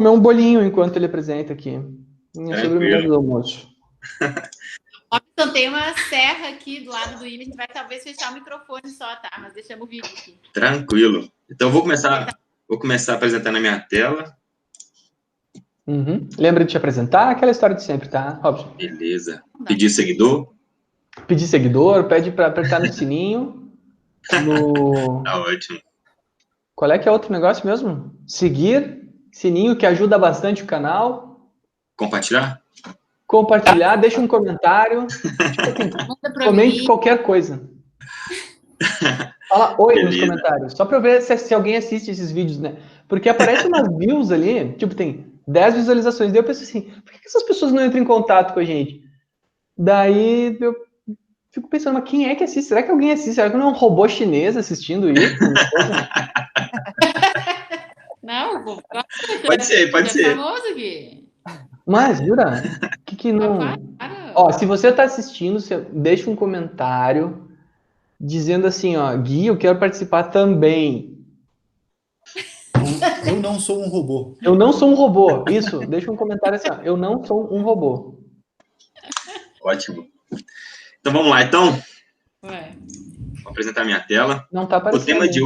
comer um bolinho enquanto ele apresenta aqui. Minha sobremesa do almoço. Robson, tem uma serra aqui do lado do William, a gente vai talvez fechar o microfone só, tá? Mas deixamos o vídeo aqui. Tranquilo. Então, eu vou começar apresentando a minha tela. Uhum. Lembra de te apresentar? Aquela história de sempre, tá, Robson? Beleza. Pedir seguidor. Pedir seguidor, pede para apertar no sininho. Tá ótimo. Qual é que é outro negócio mesmo? Seguir, sininho que ajuda bastante o canal. Compartilhar? Compartilhar, deixa um comentário. Tipo assim, comente qualquer coisa. Fala oi nos comentários. Só para eu ver se alguém assiste esses vídeos, né? Porque aparece umas views ali, tipo, tem 10 visualizações. Daí eu penso assim, por que essas pessoas não entram em contato com a gente? Daí eu fico pensando, mas quem é que assiste? Será que alguém assiste? Será que não é um robô chinês assistindo isso? Não, pode ser. É famoso aqui. Mas, jura? Que não... Ó, se você tá assistindo, deixa um comentário dizendo assim, ó, Gui, eu quero participar também. Eu não sou um robô. Eu não sou um robô. Isso, deixa um comentário assim, ó, eu não sou um robô. Ótimo. Então, vamos lá, então. Ué. Vou apresentar minha tela. Não tá aparecendo. O tema de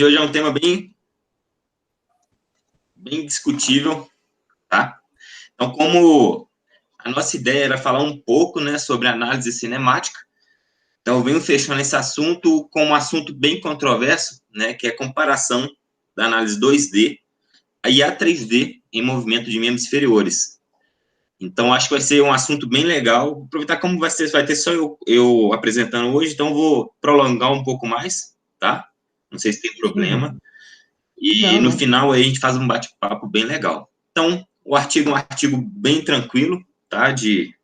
hoje é um tema bem discutível, tá? Então, como a nossa ideia era falar um pouco, né, sobre análise cinemática, então eu venho fechando esse assunto com um assunto bem controverso, né, que é a comparação da análise 2D e a 3D em movimento de membros inferiores. Então, acho que vai ser um assunto bem legal. Aproveitar como vai ter só eu apresentando hoje, então vou prolongar um pouco mais, tá? Não sei se tem problema. E no final aí a gente faz um bate-papo bem legal. Então, o artigo é um artigo bem tranquilo, tá? De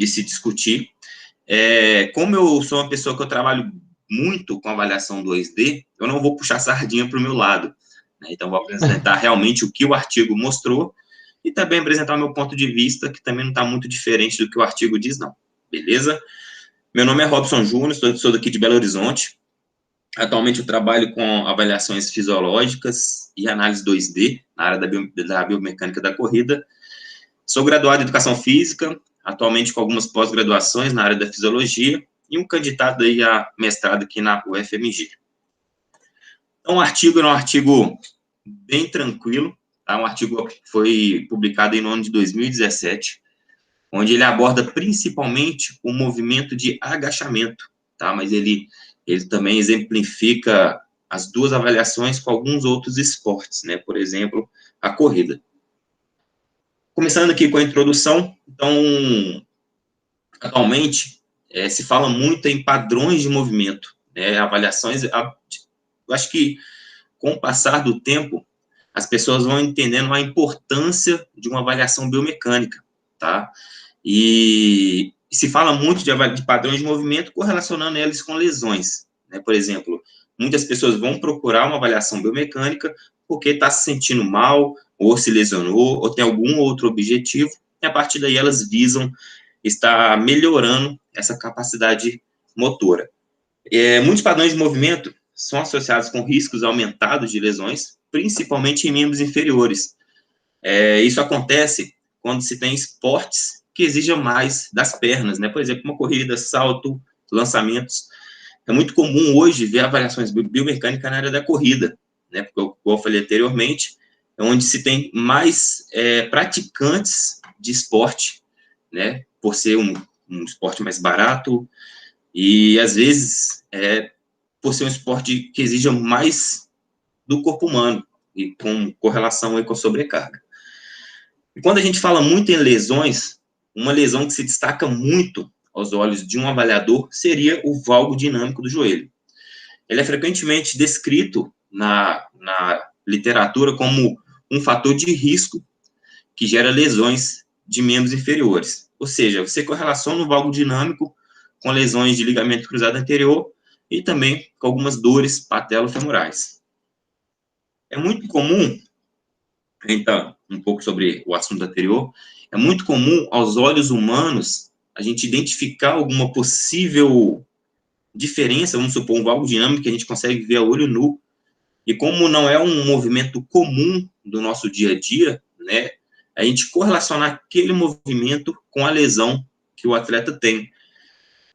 se discutir. Como eu sou uma pessoa que eu trabalho muito com avaliação 2D, eu não vou puxar sardinha para o meu lado, né? Então, vou apresentar realmente o que o artigo mostrou e também apresentar o meu ponto de vista, que também não está muito diferente do que o artigo diz, não. Beleza? Meu nome é Robson Júnior, sou daqui de Belo Horizonte. Atualmente eu trabalho com avaliações fisiológicas e análise 2D, na área da biomecânica da corrida. Sou graduado em Educação Física, atualmente com algumas pós-graduações na área da Fisiologia e um candidato aí a mestrado aqui na UFMG. Então, o artigo é um artigo bem tranquilo, tá? Um artigo que foi publicado no ano de 2017, onde ele aborda principalmente o movimento de agachamento, tá? Mas ele também exemplifica as duas avaliações com alguns outros esportes, né? Por exemplo, a corrida. Começando aqui com a introdução, então, atualmente, se fala muito em padrões de movimento, né? Avaliações, eu acho que, com o passar do tempo, as pessoas vão entendendo a importância de uma avaliação biomecânica, tá? E se fala muito de padrões de movimento correlacionando eles com lesões, né? Por exemplo, muitas pessoas vão procurar uma avaliação biomecânica porque está se sentindo mal, ou se lesionou, ou tem algum outro objetivo, e a partir daí elas visam estar melhorando essa capacidade motora. Muitos padrões de movimento são associados com riscos aumentados de lesões, principalmente em membros inferiores. Isso acontece quando se tem esportes que exijam mais das pernas, né? Por exemplo, uma corrida, salto, lançamentos. É muito comum hoje ver avaliações biomecânicas na área da corrida, né? Porque, como eu falei anteriormente, é onde se tem mais praticantes de esporte, né? Por ser um esporte mais barato e, às vezes, por ser um esporte que exija mais do corpo humano e com correlação aí com a sobrecarga. E quando a gente fala muito em lesões, uma lesão que se destaca muito aos olhos de um avaliador seria o valgo dinâmico do joelho. Ele é frequentemente descrito na literatura como um fator de risco que gera lesões de membros inferiores. Ou seja, você correlaciona o valgo dinâmico com lesões de ligamento cruzado anterior e também com algumas dores patelofemorais. É muito comum, então, um pouco sobre o assunto anterior, é muito comum aos olhos humanos a gente identificar alguma possível diferença, vamos supor, um valgo dinâmico que a gente consegue ver a olho nu, e como não é um movimento comum do nosso dia a dia, né, a gente correlacionar aquele movimento com a lesão que o atleta tem.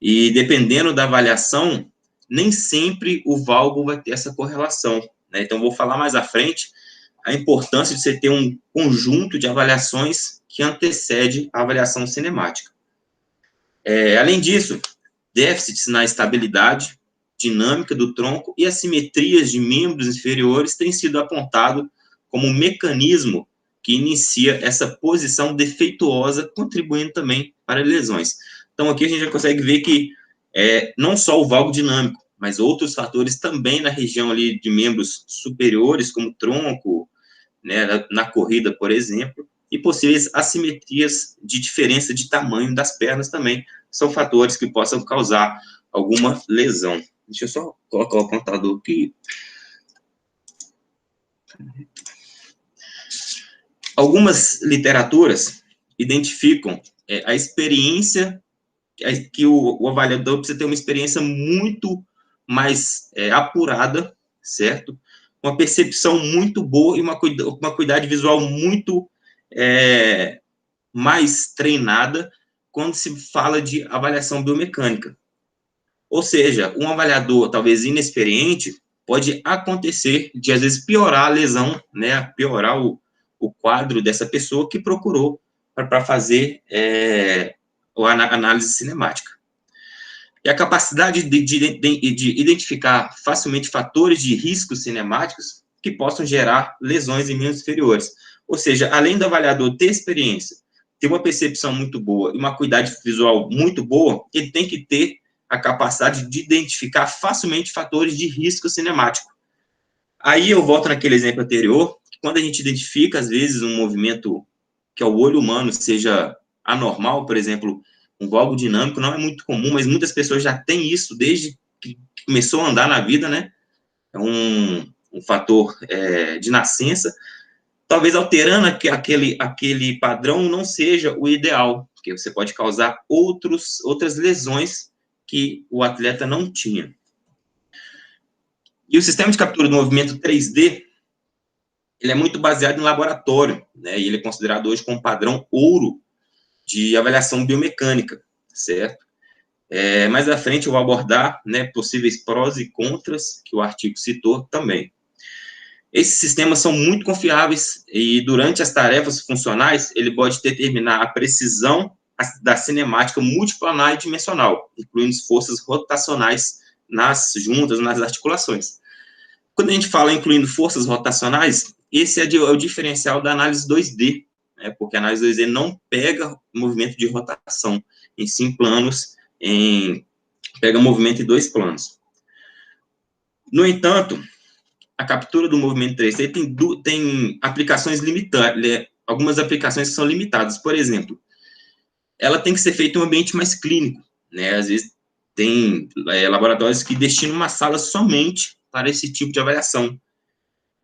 E dependendo da avaliação, nem sempre o valgo vai ter essa correlação, né? Então, vou falar mais à frente a importância de você ter um conjunto de avaliações que antecede a avaliação cinemática. Além disso, déficits na estabilidade dinâmica do tronco e assimetrias de membros inferiores têm sido apontado como um mecanismo que inicia essa posição defeituosa, contribuindo também para lesões. Então, aqui a gente já consegue ver que não só o valgo dinâmico, mas outros fatores também na região ali de membros superiores, como tronco, né, na corrida, por exemplo, e possíveis assimetrias de diferença de tamanho das pernas também, são fatores que possam causar alguma lesão. Deixa eu só colocar o apontador aqui. Algumas literaturas identificam a experiência que o avaliador precisa ter uma experiência muito mais apurada, certo? Uma percepção muito boa e uma acuidade visual muito mais treinada quando se fala de avaliação biomecânica. Ou seja, um avaliador talvez inexperiente pode acontecer de, às vezes, piorar a lesão, né, piorar o quadro dessa pessoa que procurou para fazer a análise cinemática. E a capacidade de identificar facilmente fatores de risco cinemáticos que possam gerar lesões em membros inferiores. Ou seja, além do avaliador ter experiência, ter uma percepção muito boa e uma acuidade visual muito boa, ele tem que ter a capacidade de identificar facilmente fatores de risco cinemático. Aí eu volto naquele exemplo anterior, que quando a gente identifica, às vezes, um movimento que ao olho humano seja anormal, por exemplo, um valgo dinâmico, não é muito comum, mas muitas pessoas já têm isso desde que começou a andar na vida, né? É um fator de nascença. Talvez alterando aquele padrão não seja o ideal, porque você pode causar outras lesões que o atleta não tinha. E o sistema de captura do movimento 3D, ele é muito baseado em laboratório, né? E ele é considerado hoje como padrão ouro de avaliação biomecânica, certo? Mais à frente eu vou abordar, né, possíveis prós e contras que o artigo citou também. Esses sistemas são muito confiáveis e durante as tarefas funcionais ele pode determinar a precisão da cinemática multiplanar e dimensional, incluindo forças rotacionais nas juntas, nas articulações. Quando a gente fala incluindo forças rotacionais, esse é o diferencial da análise 2D, né, porque a análise 2D não pega movimento de rotação em 5 planos, pega movimento em 2 planos. No entanto, a captura do movimento 3D tem aplicações limitadas, algumas aplicações que são limitadas. Por exemplo, ela tem que ser feita em um ambiente mais clínico, né? Às vezes tem laboratórios que destinam uma sala somente para esse tipo de avaliação.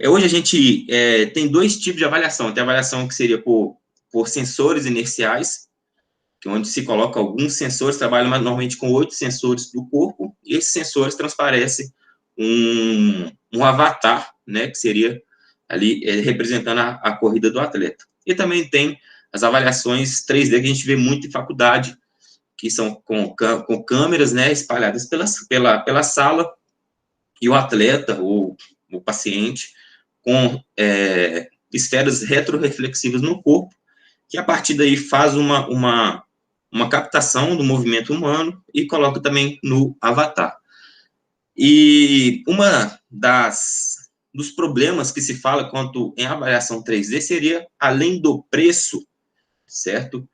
Hoje a gente tem 2 tipos de avaliação. Tem a avaliação que seria por sensores inerciais, que é onde se coloca alguns sensores, trabalham normalmente com 8 sensores do corpo, e esses sensores transparecem um avatar, né, que seria ali representando a corrida do atleta. E também tem as avaliações 3D que a gente vê muito em faculdade, que são com câmeras, né, espalhadas pela sala, e o atleta, ou o paciente, com esferas retroreflexivas no corpo, que a partir daí faz uma captação do movimento humano e coloca também no avatar. E dos problemas que se fala quanto em avaliação 3D seria, além do preço, certo?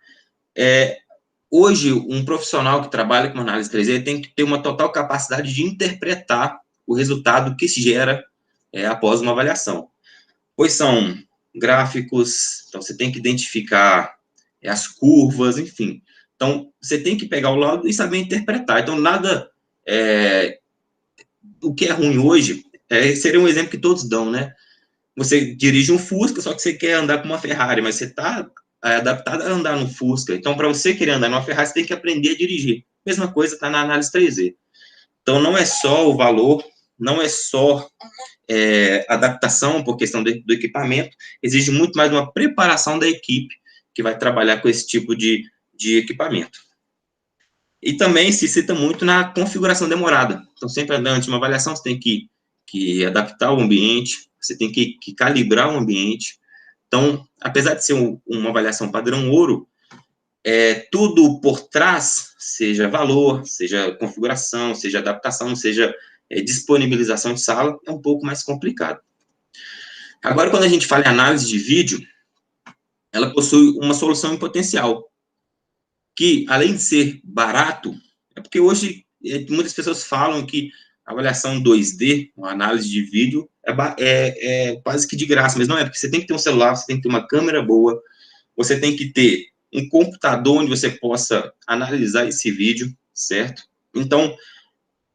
Hoje, um profissional que trabalha com análise 3D tem que ter uma total capacidade de interpretar o resultado que se gera após uma avaliação. Pois são gráficos, então você tem que identificar as curvas, enfim. Então, você tem que pegar o lado e saber interpretar. Então, nada... o que é ruim hoje, seria um exemplo que todos dão, né? Você dirige um Fusca, só que você quer andar com uma Ferrari, mas você está adaptado a andar no Fusca. Então, para você querer andar numa Ferrari, você tem que aprender a dirigir. Mesma coisa está na análise 3D. Então, não é só o valor, não é só adaptação por questão do equipamento, exige muito mais uma preparação da equipe que vai trabalhar com esse tipo de equipamento. E também se cita muito na configuração demorada. Então, sempre antes de uma avaliação, você tem que adaptar o ambiente, você tem que calibrar o ambiente. Então, apesar de ser uma avaliação padrão ouro, tudo por trás, seja valor, seja configuração, seja adaptação, seja disponibilização de sala, é um pouco mais complicado. Agora, quando a gente fala em análise de vídeo, ela possui uma solução em potencial, que, além de ser barato, é porque hoje muitas pessoas falam que a avaliação 2D, uma análise de vídeo, é quase que de graça, mas não é, porque você tem que ter um celular, você tem que ter uma câmera boa, você tem que ter um computador onde você possa analisar esse vídeo, certo? Então,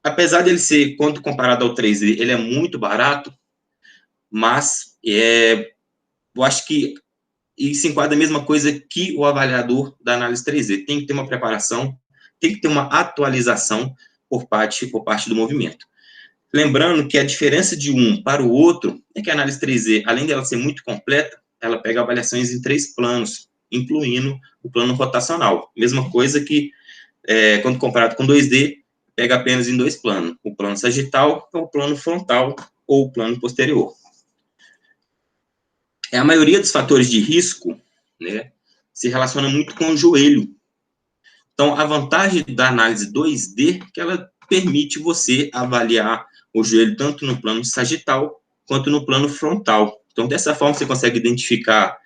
apesar dele ser, quando comparado ao 3D, ele é muito barato, mas eu acho que isso enquadra a mesma coisa que o avaliador da análise 3D. Tem que ter uma preparação, tem que ter uma atualização por parte do movimento. Lembrando que a diferença de um para o outro é que a análise 3D, além dela ser muito completa, ela pega avaliações em 3 planos, incluindo o plano rotacional. Mesma coisa que, quando comparado com 2D, pega apenas em 2 planos. O plano sagital, o plano frontal ou o plano posterior. A maioria dos fatores de risco, né, se relaciona muito com o joelho. Então, a vantagem da análise 2D é que ela permite você avaliar o joelho tanto no plano sagital quanto no plano frontal. Então, dessa forma, você consegue identificar,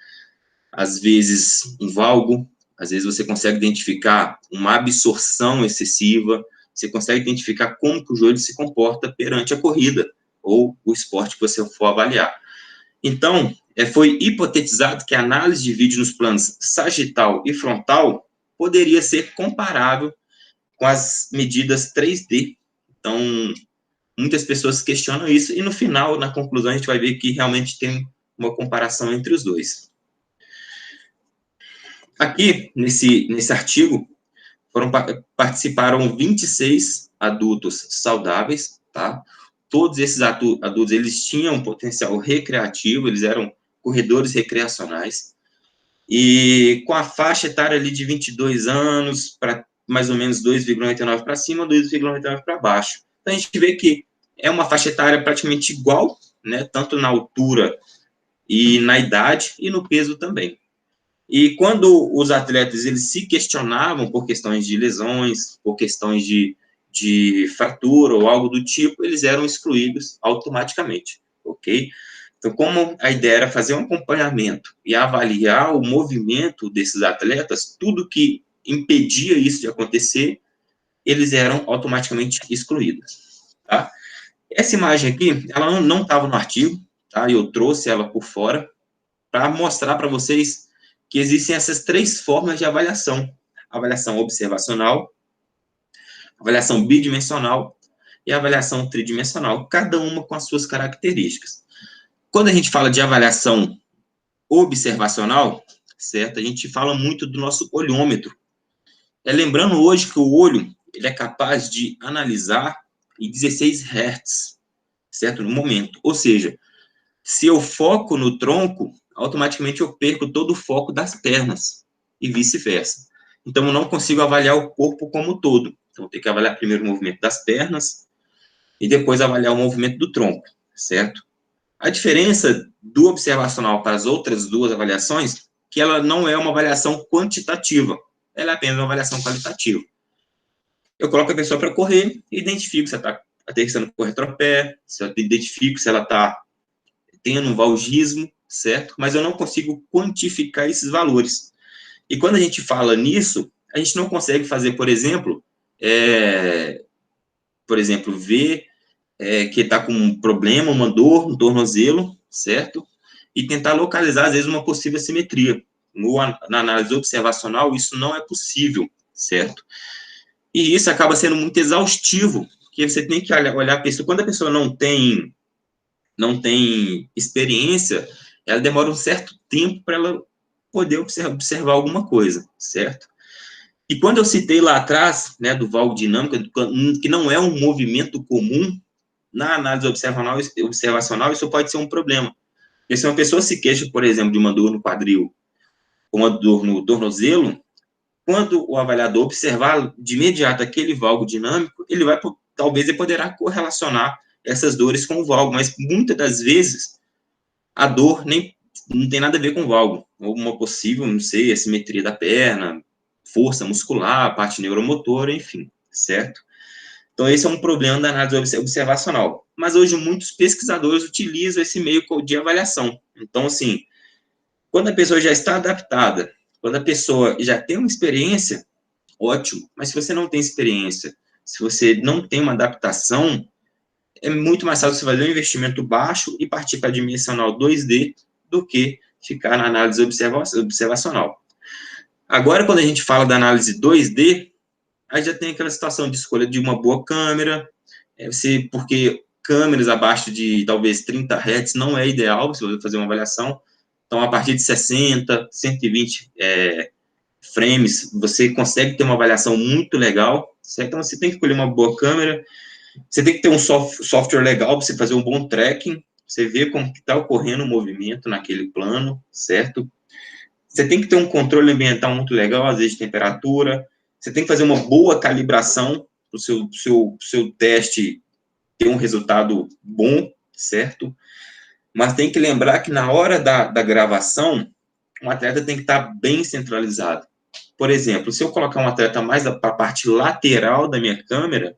às vezes, um valgo, às vezes você consegue identificar uma absorção excessiva, você consegue identificar como que o joelho se comporta perante a corrida ou o esporte que você for avaliar. Então, foi hipotetizado que a análise de vídeo nos planos sagital e frontal poderia ser comparável com as medidas 3D. Então, muitas pessoas questionam isso, e no final, na conclusão, a gente vai ver que realmente tem uma comparação entre os dois. Aqui, nesse artigo, participaram 26 adultos saudáveis, tá? Todos esses adultos, eles tinham potencial recreativo, eles eram corredores recreacionais, e com a faixa etária ali de 22 anos, para mais ou menos 2,99 para cima, 2,99 para baixo. Então, a gente vê que é uma faixa etária praticamente igual, né, tanto na altura e na idade, e no peso também. E quando os atletas eles se questionavam por questões de lesões, por questões de fratura ou algo do tipo, eles eram excluídos automaticamente, ok? Então, como a ideia era fazer um acompanhamento e avaliar o movimento desses atletas, tudo que impedia isso de acontecer, eles eram automaticamente excluídos, tá? Essa imagem aqui, ela não estava no artigo, tá? Eu trouxe ela por fora para mostrar para vocês que existem essas 3 formas de avaliação: avaliação observacional, avaliação bidimensional e avaliação tridimensional, cada uma com as suas características. Quando a gente fala de avaliação observacional, certo? A gente fala muito do nosso olhômetro. Lembrando hoje que o olho ele é capaz de analisar em 16 Hz, certo? No momento. Ou seja, se eu foco no tronco, automaticamente eu perco todo o foco das pernas e vice-versa. Então, eu não consigo avaliar o corpo como um todo. Então, eu tenho que avaliar primeiro o movimento das pernas e depois avaliar o movimento do tronco, certo? A diferença do observacional para as outras 2 avaliações, que ela não é uma avaliação quantitativa, ela é apenas uma avaliação qualitativa. Eu coloco a pessoa para correr e identifico se ela está aterrissando com o retropé, se eu identifico se ela está tendo um valgismo, certo? Mas eu não consigo quantificar esses valores. E quando a gente fala nisso, a gente não consegue fazer, por exemplo, ver que está com um problema, uma dor no tornozelo, certo? E tentar localizar, às vezes, uma possível assimetria. Na análise observacional, isso não é possível, certo? E isso acaba sendo muito exaustivo, porque você tem que olhar a pessoa. Quando a pessoa não tem experiência, ela demora um certo tempo para ela poder observar alguma coisa, certo? E quando eu citei lá atrás, né, do valgo dinâmico, que não é um movimento comum na análise observacional, isso pode ser um problema. Porque se uma pessoa se queixa, por exemplo, de uma dor no quadril, ou uma dor no tornozelo, quando o avaliador observar de imediato aquele valgo dinâmico, talvez ele poderá correlacionar essas dores com o valgo, mas muitas das vezes a dor não tem nada a ver com o valgo, ou uma possível, não sei, assimetria da perna, força muscular, parte neuromotora, enfim, certo? Então, esse é um problema da análise observacional. Mas hoje, muitos pesquisadores utilizam esse meio de avaliação. Então, assim, quando a pessoa já está adaptada, quando a pessoa já tem uma experiência, ótimo. Mas se você não tem experiência, se você não tem uma adaptação, é muito mais fácil você fazer um investimento baixo e partir para a dimensional 2D do que ficar na análise observacional. Agora, quando a gente fala da análise 2D, aí já tem aquela situação de escolha de uma boa câmera, porque câmeras abaixo de, talvez, 30 Hz não é ideal se você fazer uma avaliação. Então, a partir de 60, 120 frames, você consegue ter uma avaliação muito legal, certo? Então, você tem que escolher uma boa câmera, você tem que ter um software legal para você fazer um bom tracking, você ver como está ocorrendo o movimento naquele plano, certo? Você tem que ter um controle ambiental muito legal, às vezes de temperatura, você tem que fazer uma boa calibração para o seu teste ter um resultado bom, certo? Mas tem que lembrar que na hora da gravação, um atleta tem que estar bem centralizado. Por exemplo, se eu colocar um atleta mais para a parte lateral da minha câmera,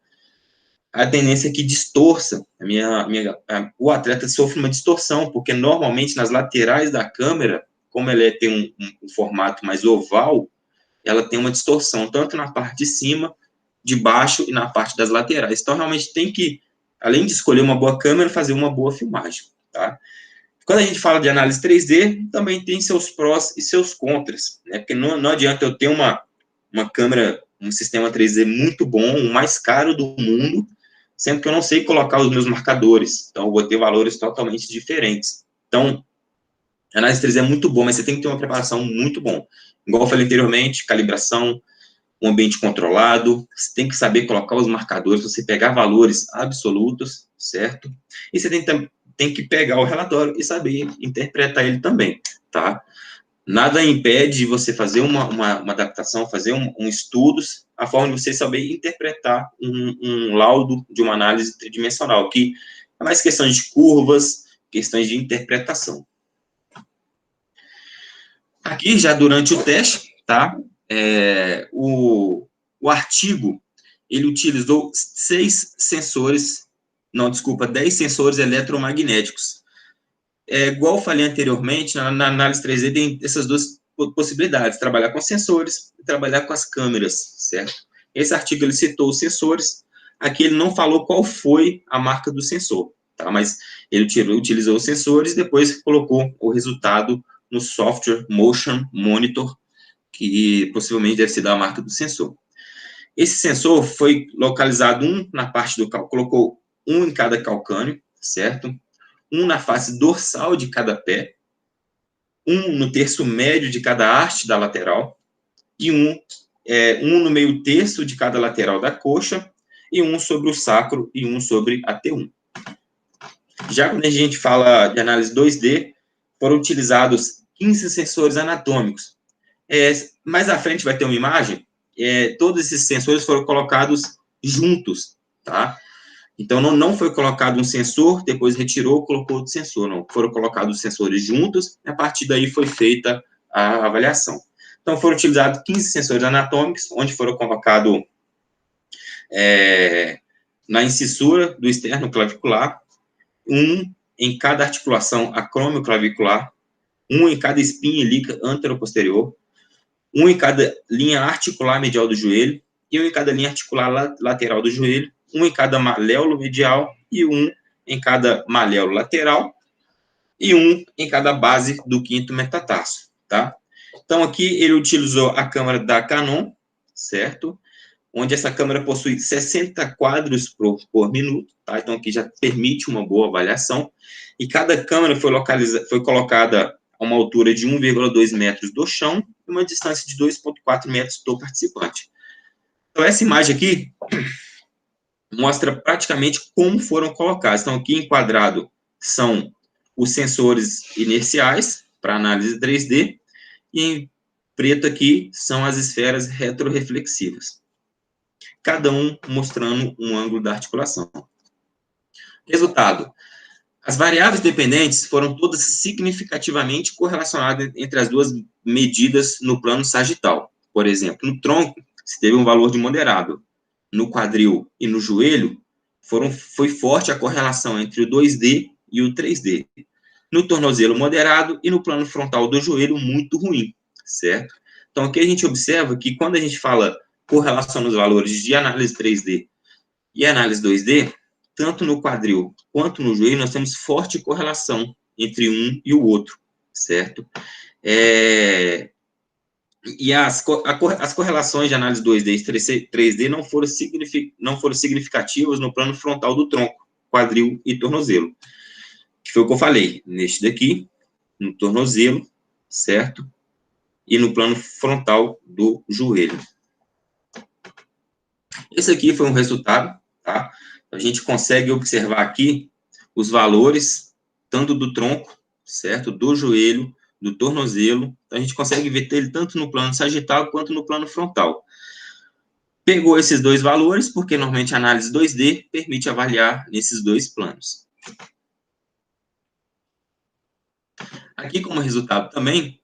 a tendência é que distorça. O atleta sofre uma distorção, porque normalmente nas laterais da câmera, como ela tem um formato mais oval, ela tem uma distorção, tanto na parte de cima, de baixo e na parte das laterais. Então, realmente tem que, além de escolher uma boa câmera, fazer uma boa filmagem, tá? Quando a gente fala de análise 3D, também tem seus prós e seus contras, né? Porque não adianta eu ter uma câmera, um sistema 3D muito bom, o mais caro do mundo, sendo que eu não sei colocar os meus marcadores. Então, eu vou ter valores totalmente diferentes. Então, a análise 3D é muito bom, mas você tem que ter uma preparação muito bom. Igual eu falei anteriormente, calibração, um ambiente controlado, você tem que saber colocar os marcadores, você pegar valores absolutos, certo? E você tem que pegar o relatório e saber interpretar ele também, tá? Nada impede você fazer uma adaptação, fazer um estudos, a forma de você saber interpretar um laudo de uma análise tridimensional, que é mais questões de curvas, questões de interpretação. Aqui, já durante o teste, tá? O artigo, ele utilizou 10 sensores eletromagnéticos. Igual eu falei anteriormente, na análise 3D tem essas duas possibilidades, trabalhar com sensores e trabalhar com as câmeras, certo? Esse artigo, ele citou os sensores, aqui ele não falou qual foi a marca do sensor, tá? Mas ele utilizou os sensores e depois colocou o resultado no software Motion Monitor, que possivelmente deve ser da marca do sensor. Esse sensor foi localizado na parte do calcânio, colocou um em cada calcânio, certo? Um na face dorsal de cada pé, um no terço médio de cada haste da lateral, e um no meio terço de cada lateral da coxa, e um sobre o sacro e um sobre a T1. Já quando a gente fala de análise 2D, foram utilizados 15 sensores anatômicos. Mais à frente vai ter uma imagem, todos esses sensores foram colocados juntos, tá? Então, não foi colocado um sensor, depois retirou, colocou outro sensor, não. Foram colocados os sensores juntos, e a partir daí foi feita a avaliação. Então, foram utilizados 15 sensores anatômicos, onde foram colocados na incissura do externo clavicular, um em cada articulação acromioclavicular, um em cada espinha ilíaca anteroposterior, um em cada linha articular medial do joelho, e um em cada linha articular lateral do joelho, um em cada maléolo medial, e um em cada maléolo lateral, e um em cada base do quinto metatarso, tá? Então, aqui ele utilizou a câmera da Canon, certo? Onde essa câmera possui 60 quadros por minuto, tá? Então, aqui já permite uma boa avaliação, e cada câmera foi colocada a uma altura de 1,2 metros do chão, e uma distância de 2,4 metros do participante. Então, essa imagem aqui mostra praticamente como foram colocados. Então, aqui enquadrado são os sensores inerciais para análise 3D, e em preto aqui são as esferas retroreflexivas, cada um mostrando um ângulo da articulação. Resultado: as variáveis dependentes foram todas significativamente correlacionadas entre as duas medidas no plano sagital. Por exemplo, no tronco, se teve um valor de moderado. No quadril e no joelho, foi forte a correlação entre o 2D e o 3D. No tornozelo, moderado, e no plano frontal do joelho, muito ruim, certo? Então, aqui a gente observa que quando a gente fala correlação nos valores de análise 3D e análise 2D, tanto no quadril quanto no joelho, nós temos forte correlação entre um e o outro, certo? E as correlações de análise 2D e 3D não foram significativas no plano frontal do tronco, quadril e tornozelo, que foi o que eu falei, neste daqui, no tornozelo, certo? E no plano frontal do joelho. Esse aqui foi um resultado, tá? A gente consegue observar aqui os valores, tanto do tronco, certo? Do joelho, do tornozelo. Então, a gente consegue ver ele tanto no plano sagital quanto no plano frontal. Pegou esses dois valores, porque normalmente a análise 2D permite avaliar nesses dois planos. Aqui, como resultado também,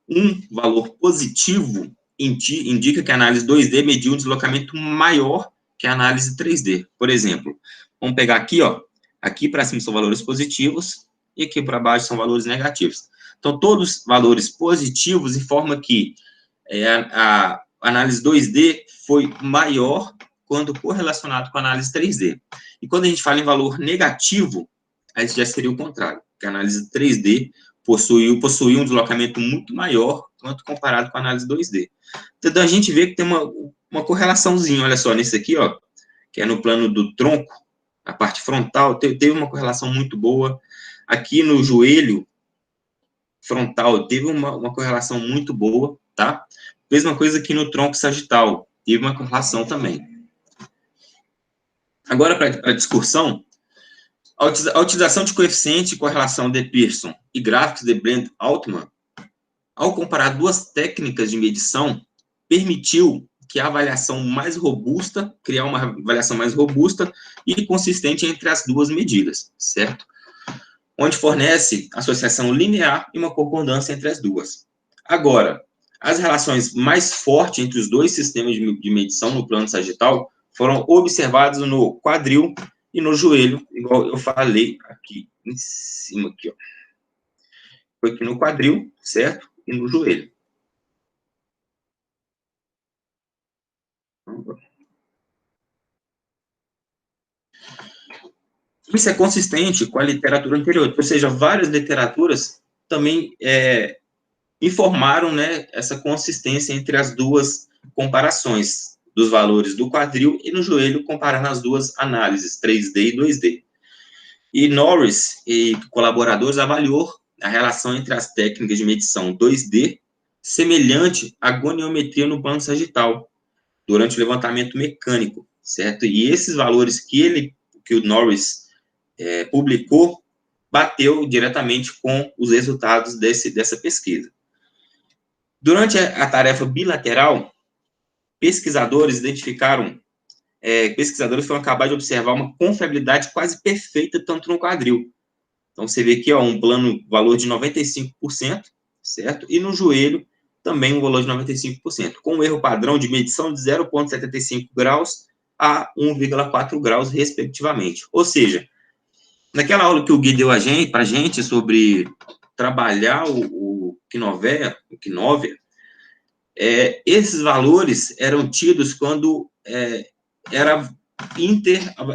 um valor positivo indica que a análise 2D mediu um deslocamento maior que a análise 3D. Por exemplo, vamos pegar aqui, ó, aqui para cima são valores positivos e aqui para baixo são valores negativos. Então, todos valores positivos informam que a análise 2D foi maior quando correlacionado com a análise 3D. E quando a gente fala em valor negativo, aí já seria o contrário, que a análise 3D possuiu um deslocamento muito maior quanto comparado com a análise 2D. Então, a gente vê que tem uma correlaçãozinha, olha só, nesse aqui, ó, que é no plano do tronco, a parte frontal, teve uma correlação muito boa. Aqui no joelho frontal, teve uma correlação muito boa, tá? Mesma coisa aqui no tronco sagital, teve uma correlação também. Agora, para a discussão, a utilização de coeficiente de correlação de Pearson e gráficos de Brent-Altman, ao comparar duas técnicas de medição, permitiu que a avaliação mais robusta, criar uma avaliação mais robusta e consistente entre as duas medidas, certo? Onde fornece associação linear e uma concordância entre as duas. Agora, as relações mais fortes entre os dois sistemas de medição no plano sagital foram observadas no quadril e no joelho, igual eu falei aqui em cima, aqui, ó. Foi aqui no quadril, certo? E no joelho. Isso é consistente com a literatura anterior, ou seja, várias literaturas também informaram, né, essa consistência entre as duas comparações dos valores do quadril e no joelho, comparando as duas análises, 3D e 2D. E Norris e colaboradores avaliou a relação entre as técnicas de medição 2D semelhante à goniometria no plano sagital, durante o levantamento mecânico, certo? E esses valores que o Norris publicou, bateu diretamente com os resultados dessa pesquisa. Durante a tarefa bilateral, pesquisadores foram capazes de observar uma confiabilidade quase perfeita tanto no quadril. Então, você vê aqui, ó, um valor de 95%, certo? E no joelho, também um valor de 95%, com um erro padrão de medição de 0,75 graus a 1,4 graus, respectivamente. Ou seja, naquela aula que o Gui deu para a gente sobre trabalhar o Kinovea, esses valores eram tidos quando era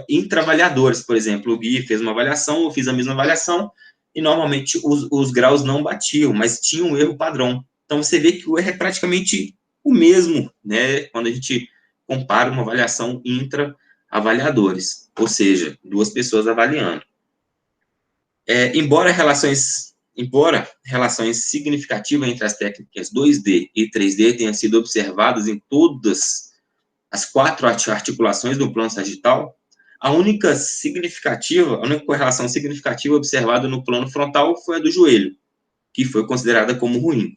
intraavaliadores, por exemplo, o Gui fez uma avaliação, eu fiz a mesma avaliação, e normalmente os graus não batiam, mas tinha um erro padrão. Então, você vê que o erro é praticamente o mesmo, né, quando a gente compara uma avaliação intra-avaliadores, ou seja, duas pessoas avaliando. Embora relações significativas entre as técnicas 2D e 3D tenham sido observadas em todas as 4 articulações do plano sagital, A única correlação significativa observada no plano frontal foi a do joelho, que foi considerada como ruim.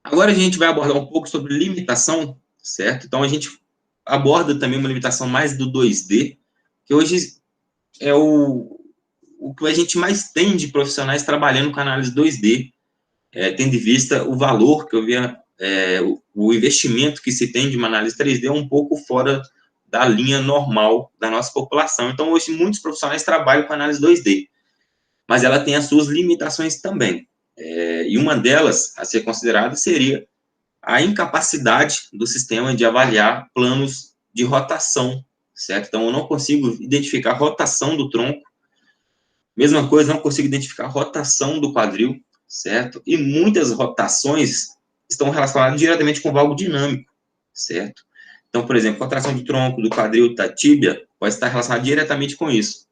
Agora a gente vai abordar um pouco sobre limitação, certo? Então a gente aborda também uma limitação mais do 2D, que hoje é o que a gente mais tem de profissionais trabalhando com análise 2D, tendo em vista o valor que eu via, o investimento que se tem de uma análise 3D é um pouco fora da linha normal da nossa população. Então, hoje, muitos profissionais trabalham com análise 2D, mas ela tem as suas limitações também. E uma delas, a ser considerada, seria a incapacidade do sistema de avaliar planos de rotação, certo? Então, eu não consigo identificar a rotação do tronco. Mesma coisa, não consigo identificar a rotação do quadril, certo? E muitas rotações estão relacionadas diretamente com o valgo dinâmico, certo? Então, por exemplo, contração do tronco, do quadril, da tíbia, pode estar relacionada diretamente com isso.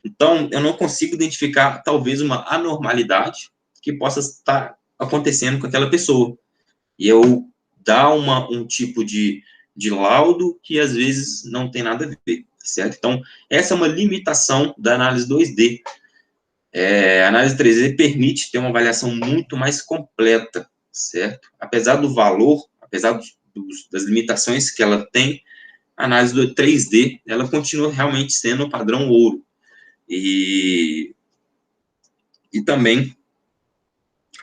Então, eu não consigo identificar, talvez, uma anormalidade que possa estar acontecendo com aquela pessoa. E eu dar um tipo de laudo que, às vezes, não tem nada a ver, certo? Então, essa é uma limitação da análise 2D. A análise 3D permite ter uma avaliação muito mais completa, certo? Apesar do valor, apesar das limitações que ela tem, a análise do 3D, ela continua realmente sendo o padrão ouro. E também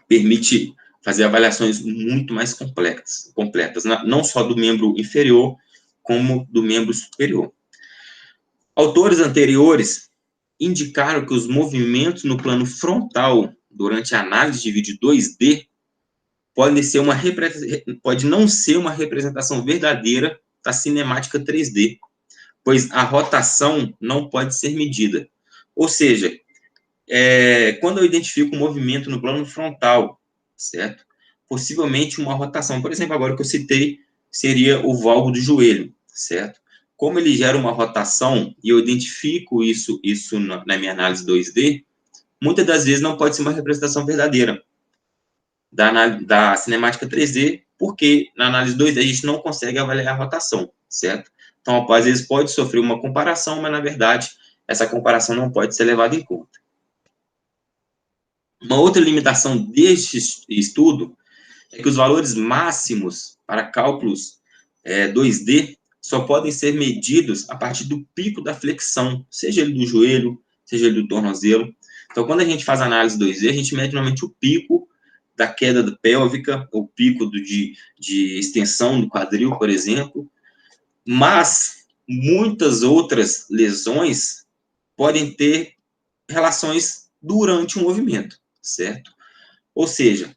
permite fazer avaliações muito mais completas, não só do membro inferior, como do membro superior. Autores anteriores indicaram que os movimentos no plano frontal durante a análise de vídeo 2D pode não ser uma representação verdadeira da cinemática 3D, pois a rotação não pode ser medida. Ou seja, quando eu identifico um movimento no plano frontal, certo? Possivelmente uma rotação. Por exemplo, agora que eu citei, seria o valgo do joelho, certo? Como ele gera uma rotação, e eu identifico isso na minha análise 2D, muitas das vezes não pode ser uma representação verdadeira da cinemática 3D, porque na análise 2D a gente não consegue avaliar a rotação, certo? Então, às vezes pode sofrer uma comparação, mas na verdade essa comparação não pode ser levada em conta. Uma outra limitação deste estudo é que os valores máximos para cálculos 2D só podem ser medidos a partir do pico da flexão, seja ele do joelho, seja ele do tornozelo. Então, quando a gente faz análise 2D, a gente mede normalmente o pico da queda pélvica, o pico de extensão do quadril, por exemplo, mas muitas outras lesões podem ter relações durante o movimento, certo? Ou seja,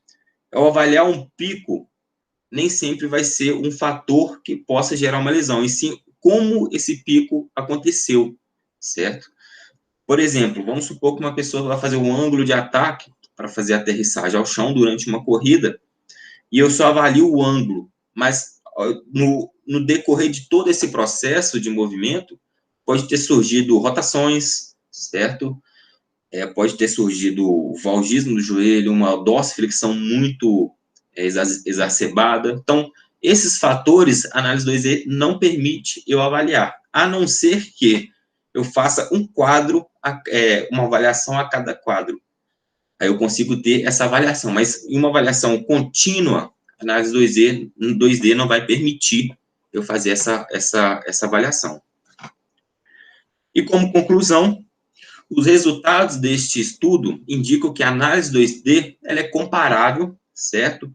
ao avaliar um pico, nem sempre vai ser um fator que possa gerar uma lesão, e sim como esse pico aconteceu, certo? Por exemplo, vamos supor que uma pessoa vai fazer um ângulo de ataque para fazer a aterrissagem ao chão durante uma corrida, e eu só avalio o ângulo, mas no decorrer de todo esse processo de movimento, pode ter surgido rotações, certo? Pode ter surgido valgismo do joelho, uma dorsiflexão muito exacerbada. Então, esses fatores, a análise 2D não permite eu avaliar, a não ser que eu faça um quadro, uma avaliação a cada quadro. Aí eu consigo ter essa avaliação, mas em uma avaliação contínua, a análise 2D não vai permitir eu fazer essa avaliação. E como conclusão, os resultados deste estudo indicam que a análise 2D ela é comparável, certo?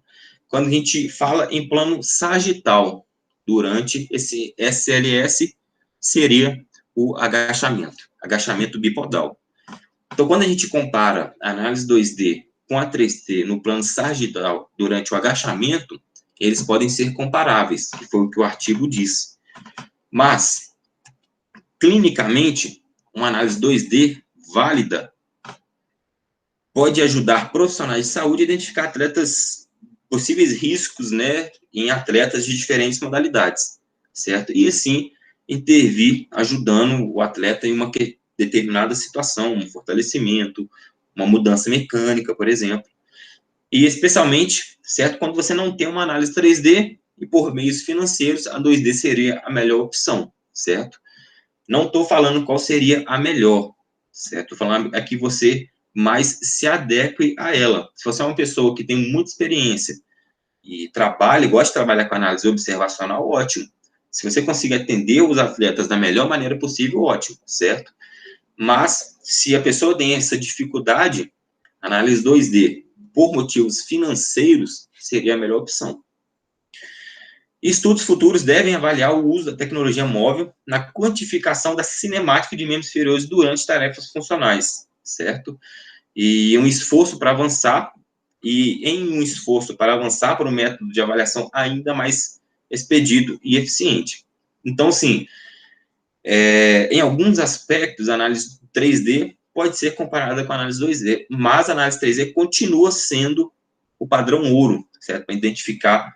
Quando a gente fala em plano sagital, durante esse SLS, seria o agachamento bipodal. Então, quando a gente compara a análise 2D com a 3D no plano sagital durante o agachamento, eles podem ser comparáveis, que foi o que o artigo disse. Mas, clinicamente, uma análise 2D válida pode ajudar profissionais de saúde a identificar possíveis riscos, né, em atletas de diferentes modalidades, certo? E, assim, intervir ajudando o atleta em uma determinada situação, um fortalecimento, uma mudança mecânica, por exemplo. E, especialmente, certo, quando você não tem uma análise 3D, e por meios financeiros, a 2D seria a melhor opção, certo? Não estou falando qual seria a melhor, certo? Estou falando é que você mais se adeque a ela. Se você é uma pessoa que tem muita experiência e gosta de trabalhar com análise observacional, ótimo. Se você conseguir atender os atletas da melhor maneira possível, ótimo, certo? Mas, se a pessoa tem essa dificuldade, análise 2D, por motivos financeiros, seria a melhor opção. Estudos futuros devem avaliar o uso da tecnologia móvel na quantificação da cinemática de membros inferiores durante tarefas funcionais, certo? E um esforço para avançar, para um método de avaliação ainda mais expedito e eficiente. Então, sim, em alguns aspectos, a análise 3D pode ser comparada com a análise 2D, mas a análise 3D continua sendo o padrão ouro, certo? Para identificar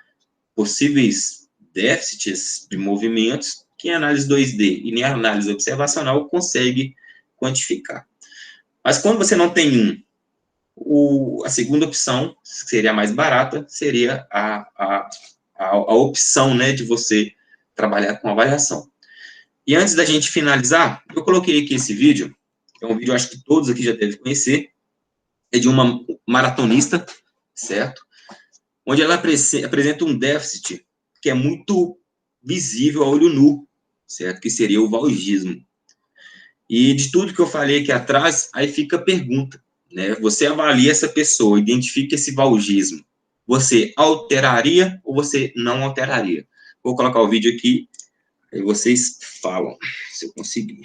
possíveis déficits de movimentos que a análise 2D e nem a análise observacional consegue quantificar. Mas quando você não tem a segunda opção, que seria a mais barata, seria a opção, né, de você trabalhar com avaliação. E antes da gente finalizar, eu coloquei aqui esse vídeo, que é um vídeo, acho que todos aqui já devem conhecer, é de uma maratonista, certo? Onde ela apresenta um déficit que é muito visível a olho nu, certo? Que seria o valgismo. E de tudo que eu falei aqui atrás, aí fica a pergunta, né? Você avalia essa pessoa, identifica esse valgismo, você alteraria ou você não alteraria? Vou colocar o vídeo aqui, aí vocês falam, se eu conseguir.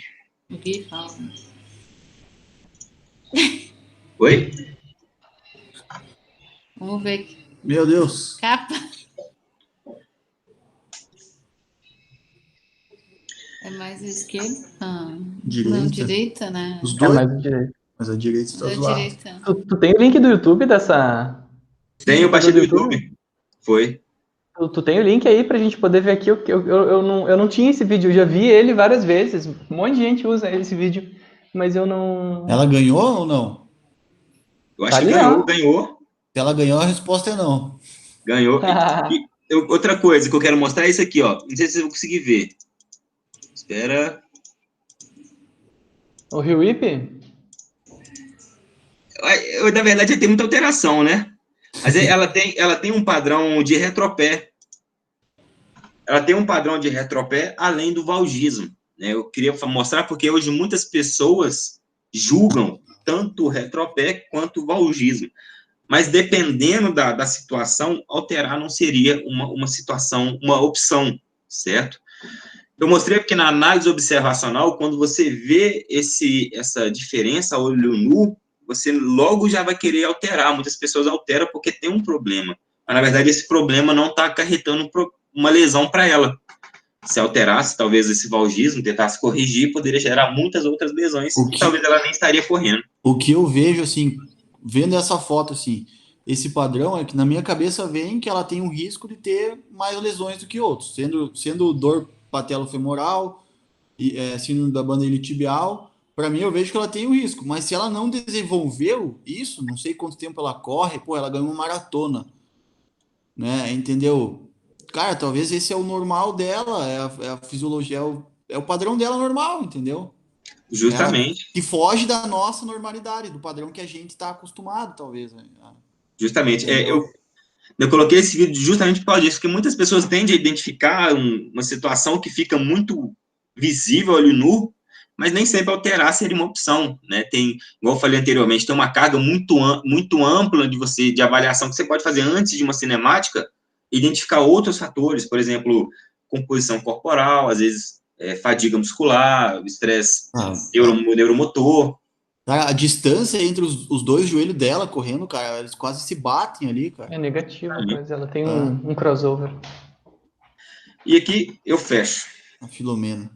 Aqui fala. Oi? Vamos ver aqui. Meu Deus. Capa. É mais à esquerda? Direita. Não, direita, né? Os É dois, mais direito. mas a direita está Da zoada. direita. Tu tem o link do YouTube dessa. Tem, eu baixei do YouTube. Foi. Tu tem o link aí pra gente poder ver aqui. Eu não tinha esse vídeo, eu já vi ele várias vezes. Um monte de gente usa esse vídeo, mas eu não. Ela ganhou ou não? Eu acho Tá que ali, ganhou, ó. ganhou. Se ela ganhou, a resposta é não. Ganhou. Outra coisa que eu quero mostrar é isso aqui, ó. Não sei se vocês vão conseguir ver. Espera. O Rio Whip? Na verdade, tem muita alteração, né? Mas ela tem um padrão de retropé. Ela tem um padrão de retropé além do valgismo, né? Eu queria mostrar porque hoje muitas pessoas julgam tanto o retropé quanto o valgismo. Mas dependendo da situação, alterar não seria uma opção, certo? Eu mostrei porque na análise observacional, quando você vê essa diferença a olho nu, você logo já vai querer alterar. Muitas pessoas alteram porque tem um problema. Mas, na verdade, esse problema não está acarretando uma lesão para ela. Se alterasse, talvez, esse valgismo, tentasse corrigir, poderia gerar muitas outras lesões e talvez ela nem estaria correndo. O que eu vejo, assim, vendo essa foto, assim, esse padrão é que na minha cabeça vem que ela tem um risco de ter mais lesões do que outros, sendo dor patelofemoral, síndrome da banda iliotibial. Para mim, eu vejo que ela tem um risco, mas se ela não desenvolveu isso, não sei quanto tempo ela corre, pô, ela ganhou uma maratona, né? Entendeu? Cara, talvez esse é o normal dela, é a fisiologia, é o padrão dela normal, entendeu? Justamente. Que foge da nossa normalidade, do padrão que a gente está acostumado, talvez. Né? Justamente. Eu coloquei esse vídeo justamente por causa disso, porque muitas pessoas tendem a identificar uma situação que fica muito visível ali nu, mas nem sempre alterar seria uma opção, né? Tem, igual eu falei anteriormente, tem uma carga muito ampla de avaliação que você pode fazer antes de uma cinemática, identificar outros fatores, por exemplo, composição corporal, às vezes fadiga muscular, estresse neuromotor. A distância entre os dois joelhos dela correndo, cara, eles quase se batem ali, cara. É negativo, mas ela tem um crossover. E aqui eu fecho. A Filomena.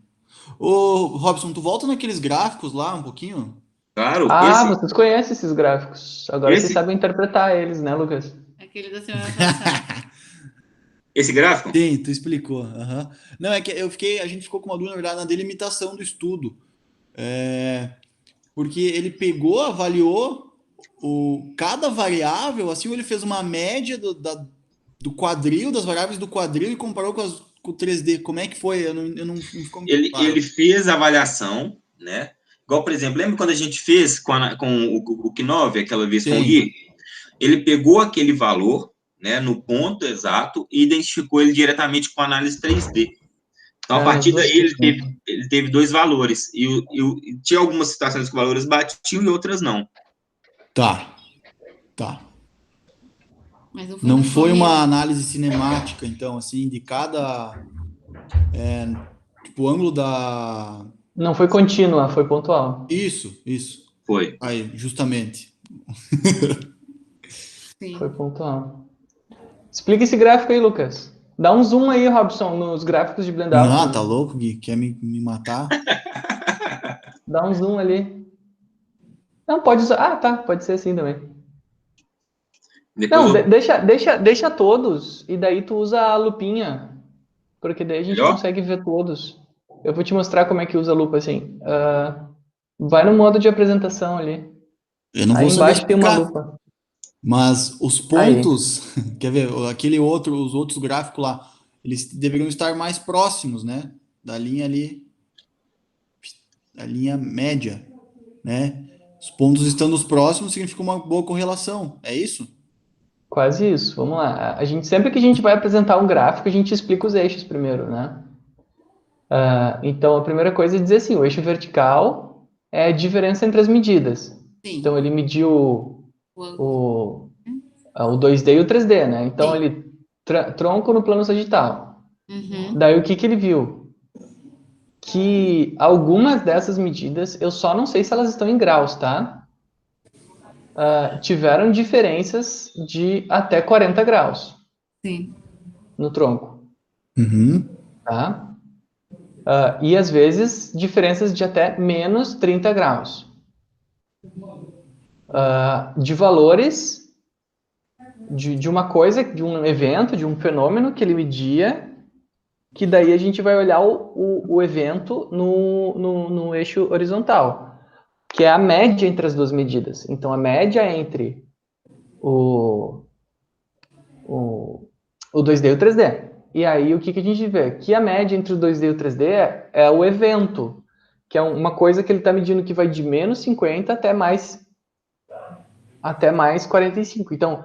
Ô, Robson, tu volta naqueles gráficos lá um pouquinho? Claro. Vocês conhecem esses gráficos. Agora vocês sabem interpretar eles, né, Lucas? Aquele da semana passada. Esse gráfico? Sim, tu explicou. Uhum. Não, é que a gente ficou com uma dúvida, na verdade, na delimitação do estudo. Porque ele avaliou cada variável, assim, ele fez uma média do quadril, das variáveis do quadril e comparou com o 3D. Como é que foi? Eu não ficou muito Ele, claro. ele fez a avaliação, né? Igual, por exemplo, lembra quando a gente fez com o Knove, aquela vez com o Sim. Gui? Ele pegou aquele valor, né, no ponto exato e identificou ele diretamente com análise 3D. Então, a partir daí, ele teve dois valores. E tinha algumas situações que valores batiam e outras não. Tá. Mas Não foi uma análise cinemática, então, assim, de cada... tipo, o ângulo da... Não foi contínua, foi pontual. Isso. Foi. Aí, justamente. Sim. Foi pontual. Explica esse gráfico aí, Lucas. Dá um zoom aí, Robson, nos gráficos de Blendout. Não, tá louco, Gui? Quer me matar? Dá um zoom ali. Não, pode usar. Ah, tá. Pode ser assim também. Depois Não, eu... deixa todos. E daí tu usa a lupinha. Porque daí a gente Melhor? consegue ver todos. Eu vou te mostrar como é que usa a lupa assim. Vai no modo de apresentação ali. Eu não Aí vou saber embaixo tem uma explicar. lupa. Mas os pontos, quer ver, os outros gráficos lá, eles deveriam estar mais próximos, né? Da linha ali, da linha média, né? Os pontos estando próximos significa uma boa correlação, é isso? Quase isso. Vamos lá. Sempre que a gente vai apresentar um gráfico, a gente explica os eixos primeiro, né? Então, a primeira coisa é dizer assim, o eixo vertical é a diferença entre as medidas. Sim. Então, ele mediu o 2D e o 3D, né? Então, Sim. ele tronco no plano sagital. Uhum. Daí, o que ele viu? Que algumas dessas medidas, eu só não sei se elas estão em graus, tá? Tiveram diferenças de até 40 graus Sim. no tronco, Uhum. tá? E às vezes diferenças de até menos 30 graus. De valores de uma coisa, de um evento, de um fenômeno que ele media, que daí a gente vai olhar o evento no eixo horizontal, que é a média entre as duas medidas. Então, a média entre o 2D e o 3D. E aí, o que a gente vê? Que a média entre o 2D e o 3D é o evento, que é uma coisa que ele está medindo que vai de menos 50 até mais 45. Então,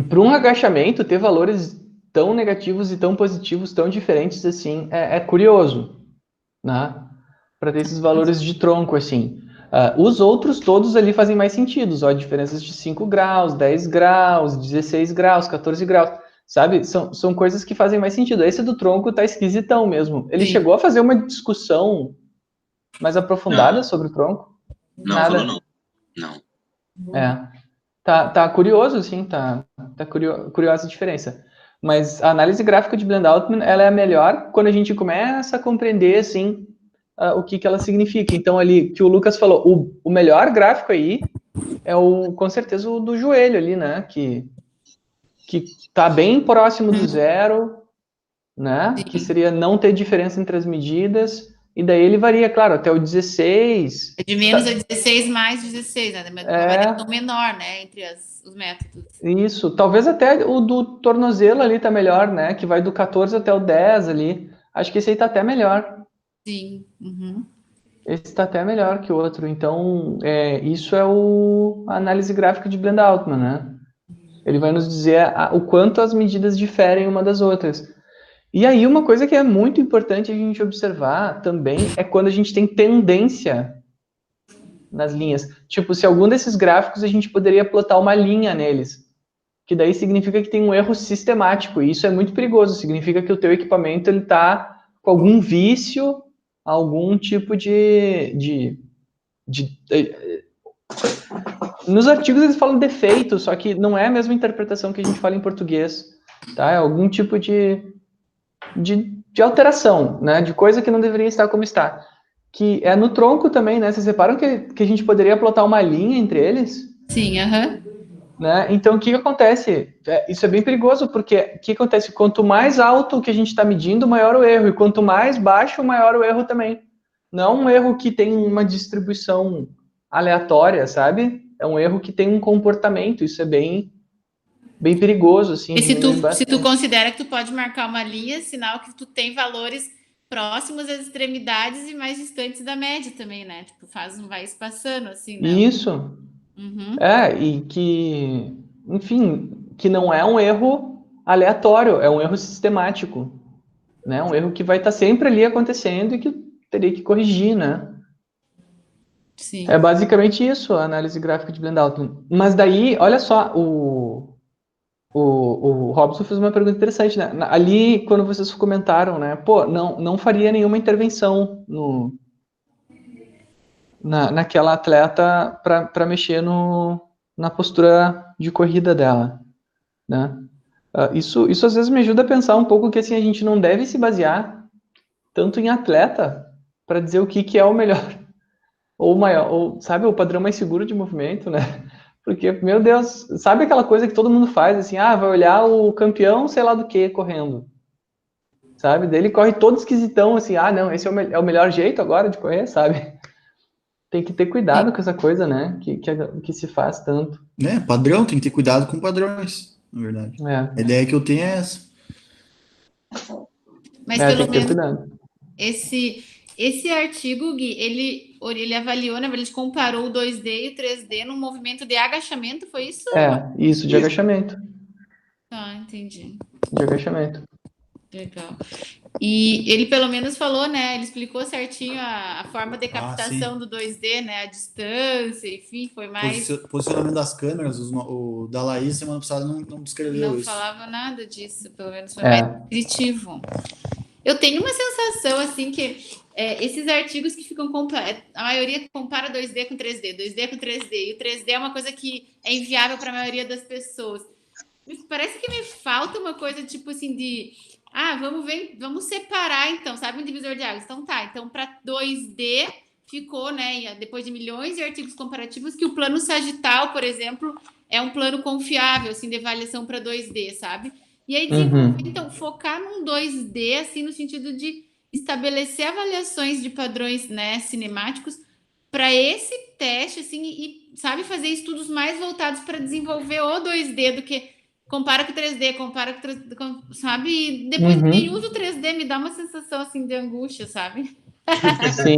para um agachamento, ter valores tão negativos e tão positivos, tão diferentes assim, é curioso, né? Para ter esses valores de tronco, assim. Os outros todos ali fazem mais sentido, ó, diferenças de 5 graus, 10 graus, 16 graus, 14 graus, sabe? São coisas que fazem mais sentido. Esse do tronco tá esquisitão mesmo. Ele Sim. chegou a fazer uma discussão mais aprofundada sobre o tronco? Não, Nada. falou não. Tá curioso, sim, tá curiosa a diferença. Mas a análise gráfica de Blend Altman, ela é a melhor quando a gente começa a compreender, assim, o que ela significa. Então, ali, que o Lucas falou, o melhor gráfico aí é com certeza, o do joelho ali, né? Que tá bem próximo do zero, né? Sim. Que seria não ter diferença entre as medidas. E daí ele varia, claro, até o 16. É de menos a 16 mais 16, né? Uma variação menor, né? Entre os métodos. Isso, talvez até o do tornozelo ali tá melhor, né? Que vai do 14 até o 10 ali. Acho que esse aí tá até melhor. Sim. Uhum. Esse tá até melhor que o outro. Então, isso é a análise gráfica de Blend Altman, né? Ele vai nos dizer o quanto as medidas diferem uma das outras. E aí, uma coisa que é muito importante a gente observar também é quando a gente tem tendência nas linhas. Tipo, se algum desses gráficos a gente poderia plotar uma linha neles, que daí significa que tem um erro sistemático, e isso é muito perigoso, significa que o teu equipamento ele tá com algum vício, algum tipo Nos artigos eles falam defeito, só que não é a mesma interpretação que a gente fala em português, tá? É algum tipo de alteração, né? De coisa que não deveria estar como está. Que é no tronco também, né? Vocês reparam que a gente poderia plotar uma linha entre eles? Sim, aham. Né? Então, o que acontece? Isso é bem perigoso, porque o que acontece? Quanto mais alto que a gente está medindo, maior o erro. E quanto mais baixo, maior o erro também. Não um erro que tem uma distribuição aleatória, sabe? É um erro que tem um comportamento. Isso é bem bem perigoso, assim. E se diminui tu bastante. considera que tu pode marcar uma linha, sinal que tu tem valores próximos às extremidades e mais distantes da média também, né? Tipo, vai espaçando, assim, né? Isso. Uhum. E que, enfim, que não é um erro aleatório, é um erro sistemático, né? Um erro que vai estar sempre ali acontecendo e que teria que corrigir, né? Sim. É basicamente isso, a análise gráfica de Blend Outline. Mas daí, olha só, o Robson fez uma pergunta interessante, né? Ali, quando vocês comentaram, né? Pô, não faria nenhuma intervenção naquela atleta para mexer na postura de corrida dela, né? Isso às vezes me ajuda a pensar um pouco que assim, a gente não deve se basear tanto em atleta para dizer o que é o melhor ou o maior, ou sabe, o padrão mais seguro de movimento, né? Porque, meu Deus, sabe aquela coisa que todo mundo faz, assim, vai olhar o campeão, sei lá do que, correndo, sabe? Daí ele corre todo esquisitão, assim, não, esse é o melhor jeito agora de correr, sabe? Tem que ter cuidado com essa coisa, né? Que se faz tanto. Né? Padrão, tem que ter cuidado com padrões, na verdade. A ideia que eu tenho é essa. Mas pelo tem que ter menos cuidado. esse artigo, Gui, ele avaliou, na verdade, comparou o 2D e o 3D num movimento de agachamento, foi isso? Isso, de agachamento. Tá, entendi. De agachamento. Legal. E ele pelo menos falou, né? Ele explicou certinho a forma de captação do 2D, né? A distância, enfim, foi mais. Posicionamento das câmeras, o da Laís semana passada não descreveu isso. Não falava nada disso, pelo menos foi mais descritivo. Eu tenho uma sensação assim que esses artigos que ficam a maioria compara 2D com 3D, 2D com 3D, e o 3D é uma coisa que é inviável para a maioria das pessoas. Parece que me falta uma coisa tipo assim de vamos separar então, sabe, um divisor de águas. Então tá, então para 2D ficou, né, depois de milhões de artigos comparativos, que o plano sagital, por exemplo, é um plano confiável assim de avaliação para 2D, sabe? E aí desenvolver, então, focar num 2D, assim, no sentido de estabelecer avaliações de padrões, né, cinemáticos para esse teste, assim, e, sabe, fazer estudos mais voltados para desenvolver o 2D do que compara com 3D, compara com 3D, sabe? E depois ninguém usa o 3D, me dá uma sensação, assim, de angústia, sabe? Sim.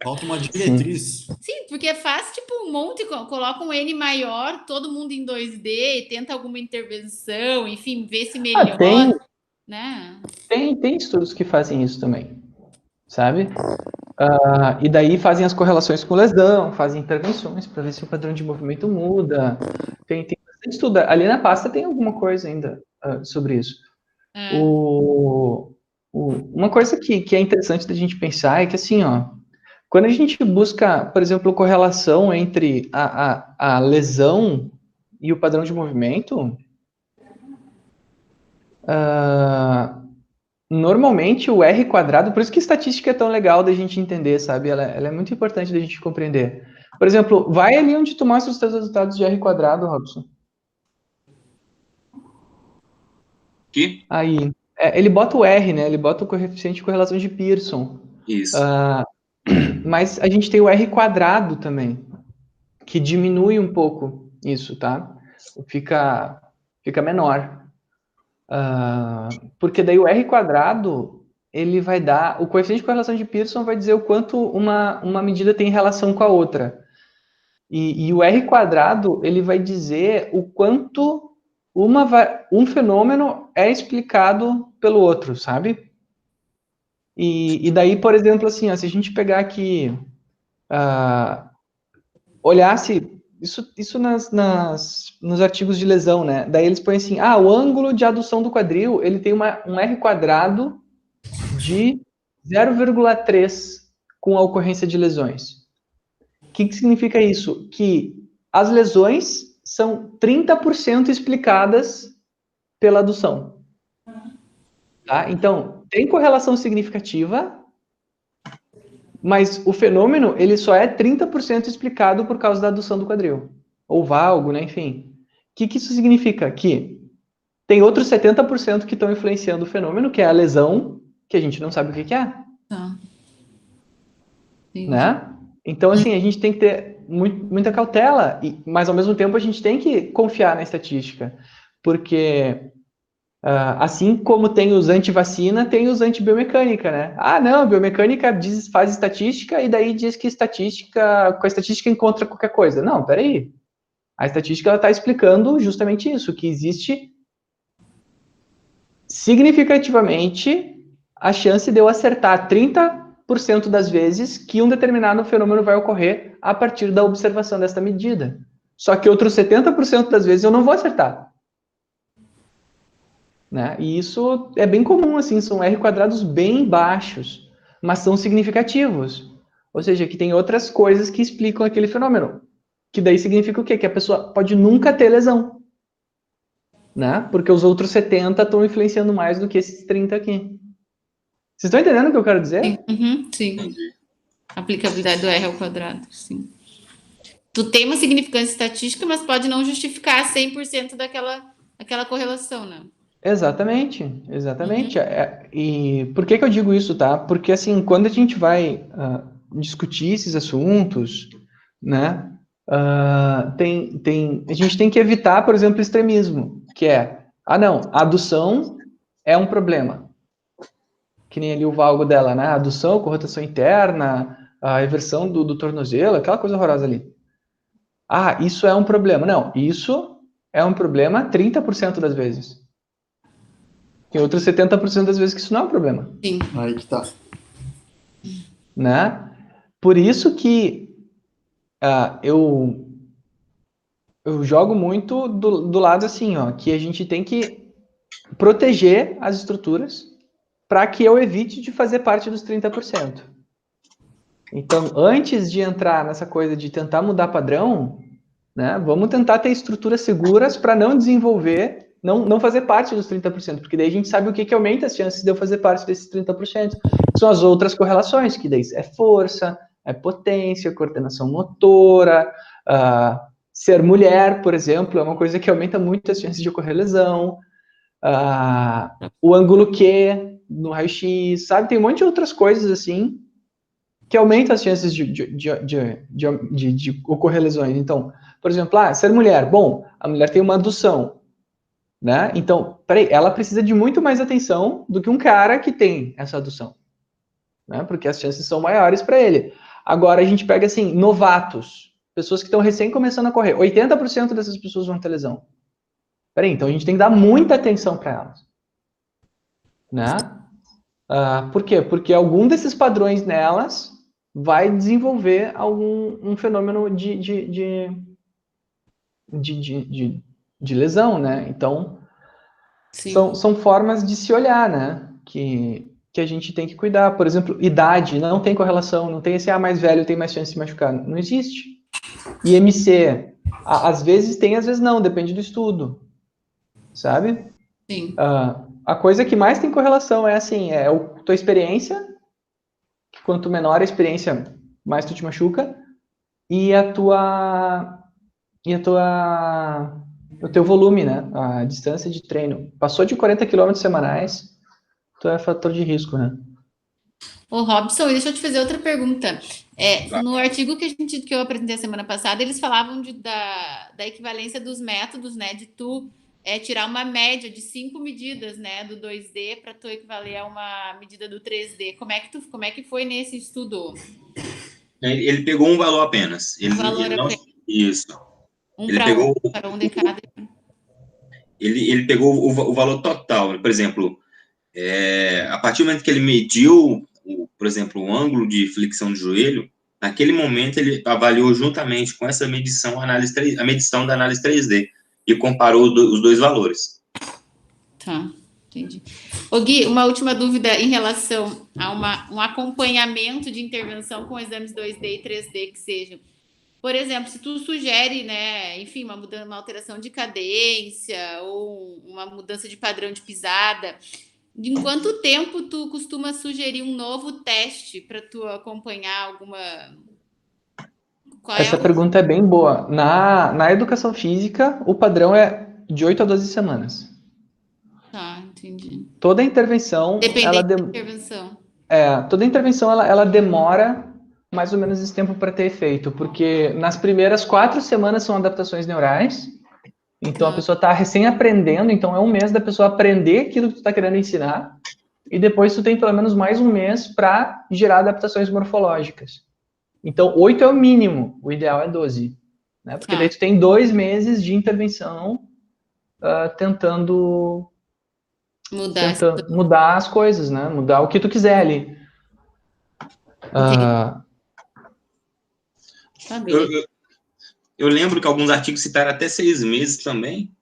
Falta uma diretriz. Sim, porque faz tipo um monte, coloca um N maior, todo mundo em 2D, tenta alguma intervenção, enfim, vê se melhora, né? Tem estudos que fazem isso também, sabe? E daí fazem as correlações com lesão, fazem intervenções para ver se o padrão de movimento muda. Tem bastante estudo. Ali na pasta tem alguma coisa ainda sobre isso. Uma coisa que é interessante da gente pensar é que, assim, quando a gente busca, por exemplo, correlação entre a lesão e o padrão de movimento, normalmente o R quadrado, por isso que estatística é tão legal da gente entender, sabe? Ela é muito importante da gente compreender. Por exemplo, vai ali onde tu mostra os teus resultados de R quadrado, Robson. Aqui? Aí. Ele bota o R, né? Ele bota o coeficiente de correlação de Pearson. Isso. Mas a gente tem o R quadrado também, que diminui um pouco isso, tá? Fica menor. Porque daí o R quadrado, ele vai dar... O coeficiente de correlação de Pearson vai dizer o quanto uma medida tem relação com a outra. E o R quadrado, ele vai dizer o quanto um fenômeno é explicado pelo outro, sabe? E daí, por exemplo, assim, se a gente pegar aqui, olhasse isso nos artigos de lesão, né? Daí eles põem assim, o ângulo de adução do quadril, ele tem um R quadrado de 0,3 com a ocorrência de lesões. O que significa isso? Que as lesões são 30% explicadas pela adução. Tá? Então, tem correlação significativa, mas o fenômeno ele só é 30% explicado por causa da adução do quadril. Ou valgo, né? Enfim. O que isso significa? Que tem outros 70% que estão influenciando o fenômeno, que é a lesão, que a gente não sabe o que é. Tá. Né? Então, assim, a gente tem que ter muita cautela, mas ao mesmo tempo a gente tem que confiar na estatística, porque assim como tem os anti-vacina, tem os anti-biomecânica, né? Ah, não, biomecânica faz estatística e daí diz que com a estatística encontra qualquer coisa. Não, peraí. A estatística está explicando justamente isso, que existe significativamente a chance de eu acertar 30% das vezes que um determinado fenômeno vai ocorrer a partir da observação desta medida. Só que outros 70% das vezes eu não vou acertar. Né? E isso é bem comum, assim, são R quadrados bem baixos, mas são significativos. Ou seja, que tem outras coisas que explicam aquele fenômeno. Que daí significa o quê? Que a pessoa pode nunca ter lesão. Né? Porque os outros 70 estão influenciando mais do que esses 30 aqui. Vocês estão entendendo o que eu quero dizer? Sim. Uhum, sim. Aplicabilidade do R ao quadrado, sim. Tu tem uma significância estatística, mas pode não justificar 100% daquela correlação, né? Exatamente. E por que eu digo isso, tá? Porque, assim, quando a gente vai discutir esses assuntos, né, a gente tem que evitar, por exemplo, o extremismo, que é, não, a adução é um problema. Que nem ali o valgo dela, né? A adução com rotação interna, a eversão do tornozelo, aquela coisa horrorosa ali. Isso é um problema. Não, isso é um problema 30% das vezes. Tem outros 70% das vezes que isso não é um problema. Sim. Aí que tá. Né? Por isso que eu jogo muito do lado assim, ó, que a gente tem que proteger as estruturas para que eu evite de fazer parte dos 30%. Então, antes de entrar nessa coisa de tentar mudar padrão, né, vamos tentar ter estruturas seguras para não desenvolver, não fazer parte dos 30%, porque daí a gente sabe o que aumenta as chances de eu fazer parte desses 30%. São as outras correlações, que daí é força, é potência, coordenação motora, ser mulher, por exemplo, é uma coisa que aumenta muito as chances de ocorrer lesão, o ângulo Q no raio-x, sabe? Tem um monte de outras coisas assim que aumentam as chances de ocorrer lesões. Então, por exemplo, ser mulher. Bom, a mulher tem uma adução, né? Então, peraí, ela precisa de muito mais atenção do que um cara que tem essa adução, né? Porque as chances são maiores para ele. Agora, a gente pega, assim, novatos, pessoas que estão recém começando a correr. 80% dessas pessoas vão ter lesão. Peraí, então a gente tem que dar muita atenção para elas, né? Por quê? Porque algum desses padrões nelas vai desenvolver um fenômeno de lesão, né? Então, são formas de se olhar, né? Que a gente tem que cuidar. Por exemplo, idade não tem correlação, não tem esse mais velho tem mais chance de se machucar. Não existe. IMC, às vezes tem, às vezes não, depende do estudo. Sabe? Sim. A coisa que mais tem correlação é assim, tua experiência, que quanto menor a experiência, mais tu te machuca, e o teu volume, né? A distância de treino. Passou de 40 km semanais, tu é fator de risco, né? Ô, Robson, deixa eu te fazer outra pergunta. No artigo que eu apresentei a semana passada, eles falavam da equivalência dos métodos, né? De tu tirar uma média de 5 medidas, né? Do 2D para tu equivaler a uma medida do 3D. Como é que foi nesse estudo? Ele pegou um valor apenas. Isso. Para um de cada. Ele pegou o valor total. Por exemplo, a partir do momento que ele mediu, por exemplo, o ângulo de flexão do joelho, naquele momento ele avaliou juntamente com essa medição a medição da análise 3D e comparou os dois valores. Tá, entendi. Ô Gui, uma última dúvida em relação a um acompanhamento de intervenção com exames 2D e 3D que sejam. Por exemplo, se tu sugere, né, enfim, uma alteração de cadência ou uma mudança de padrão de pisada, em quanto tempo tu costuma sugerir um novo teste para tu acompanhar alguma... Essa pergunta é bem boa. Na educação física, o padrão é de 8 a 12 semanas. Tá, entendi. Toda intervenção... Dependendo da intervenção. Toda intervenção, ela demora mais ou menos esse tempo para ter efeito, porque nas primeiras 4 semanas são adaptações neurais, então a pessoa está recém aprendendo, então é um mês da pessoa aprender aquilo que tu está querendo ensinar, e depois tu tem pelo menos mais um mês para gerar adaptações morfológicas. Então 8 é o mínimo, o ideal é 12, né? Porque daí tu tem 2 meses de intervenção tentando mudar as coisas, né? Mudar o que tu quiser ali. Eu lembro que alguns artigos citaram até 6 meses também.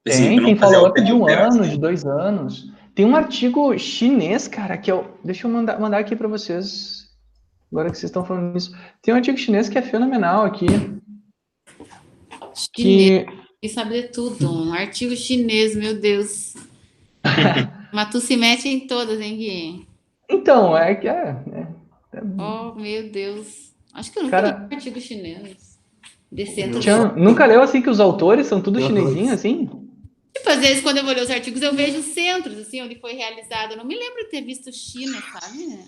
Assim, Tem follow-up de 1 ano, de 2 anos. Tem um artigo chinês, cara, que eu... Deixa eu mandar aqui para vocês, agora que vocês estão falando isso. Tem um artigo chinês que é fenomenal aqui. Chinês, que sabe de tudo. Um artigo chinês, meu Deus. Mas tu se mete em todas, hein, Gui? Então, Oh, meu Deus. Acho que eu nunca li um artigo chinês. Nunca leu assim que os autores são tudo chinesinho, assim? Tipo, às vezes, quando eu vou ler os artigos, eu vejo centros, assim, onde foi realizado. Eu não me lembro de ter visto China, sabe?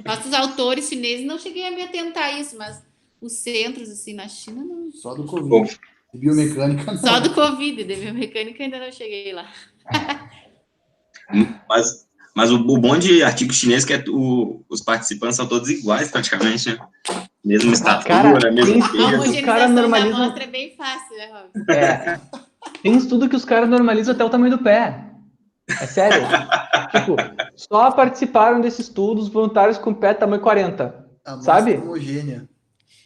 Mas os autores chineses, não cheguei a me atentar a isso, mas os centros, assim, na China, não. Só do Covid. De biomecânica, não. Só do Covid, de biomecânica ainda não cheguei lá. Mas o bom de artigo chinês é que os participantes são todos iguais, praticamente, né? Mesma estatura, mesmo peso. A homogeneização da amostra é bem fácil, né, Rob? Tem um estudo que os caras normalizam até o tamanho do pé. É sério. Tipo, só participaram desse estudo os voluntários com pé tamanho 40. Sabe? Homogênea.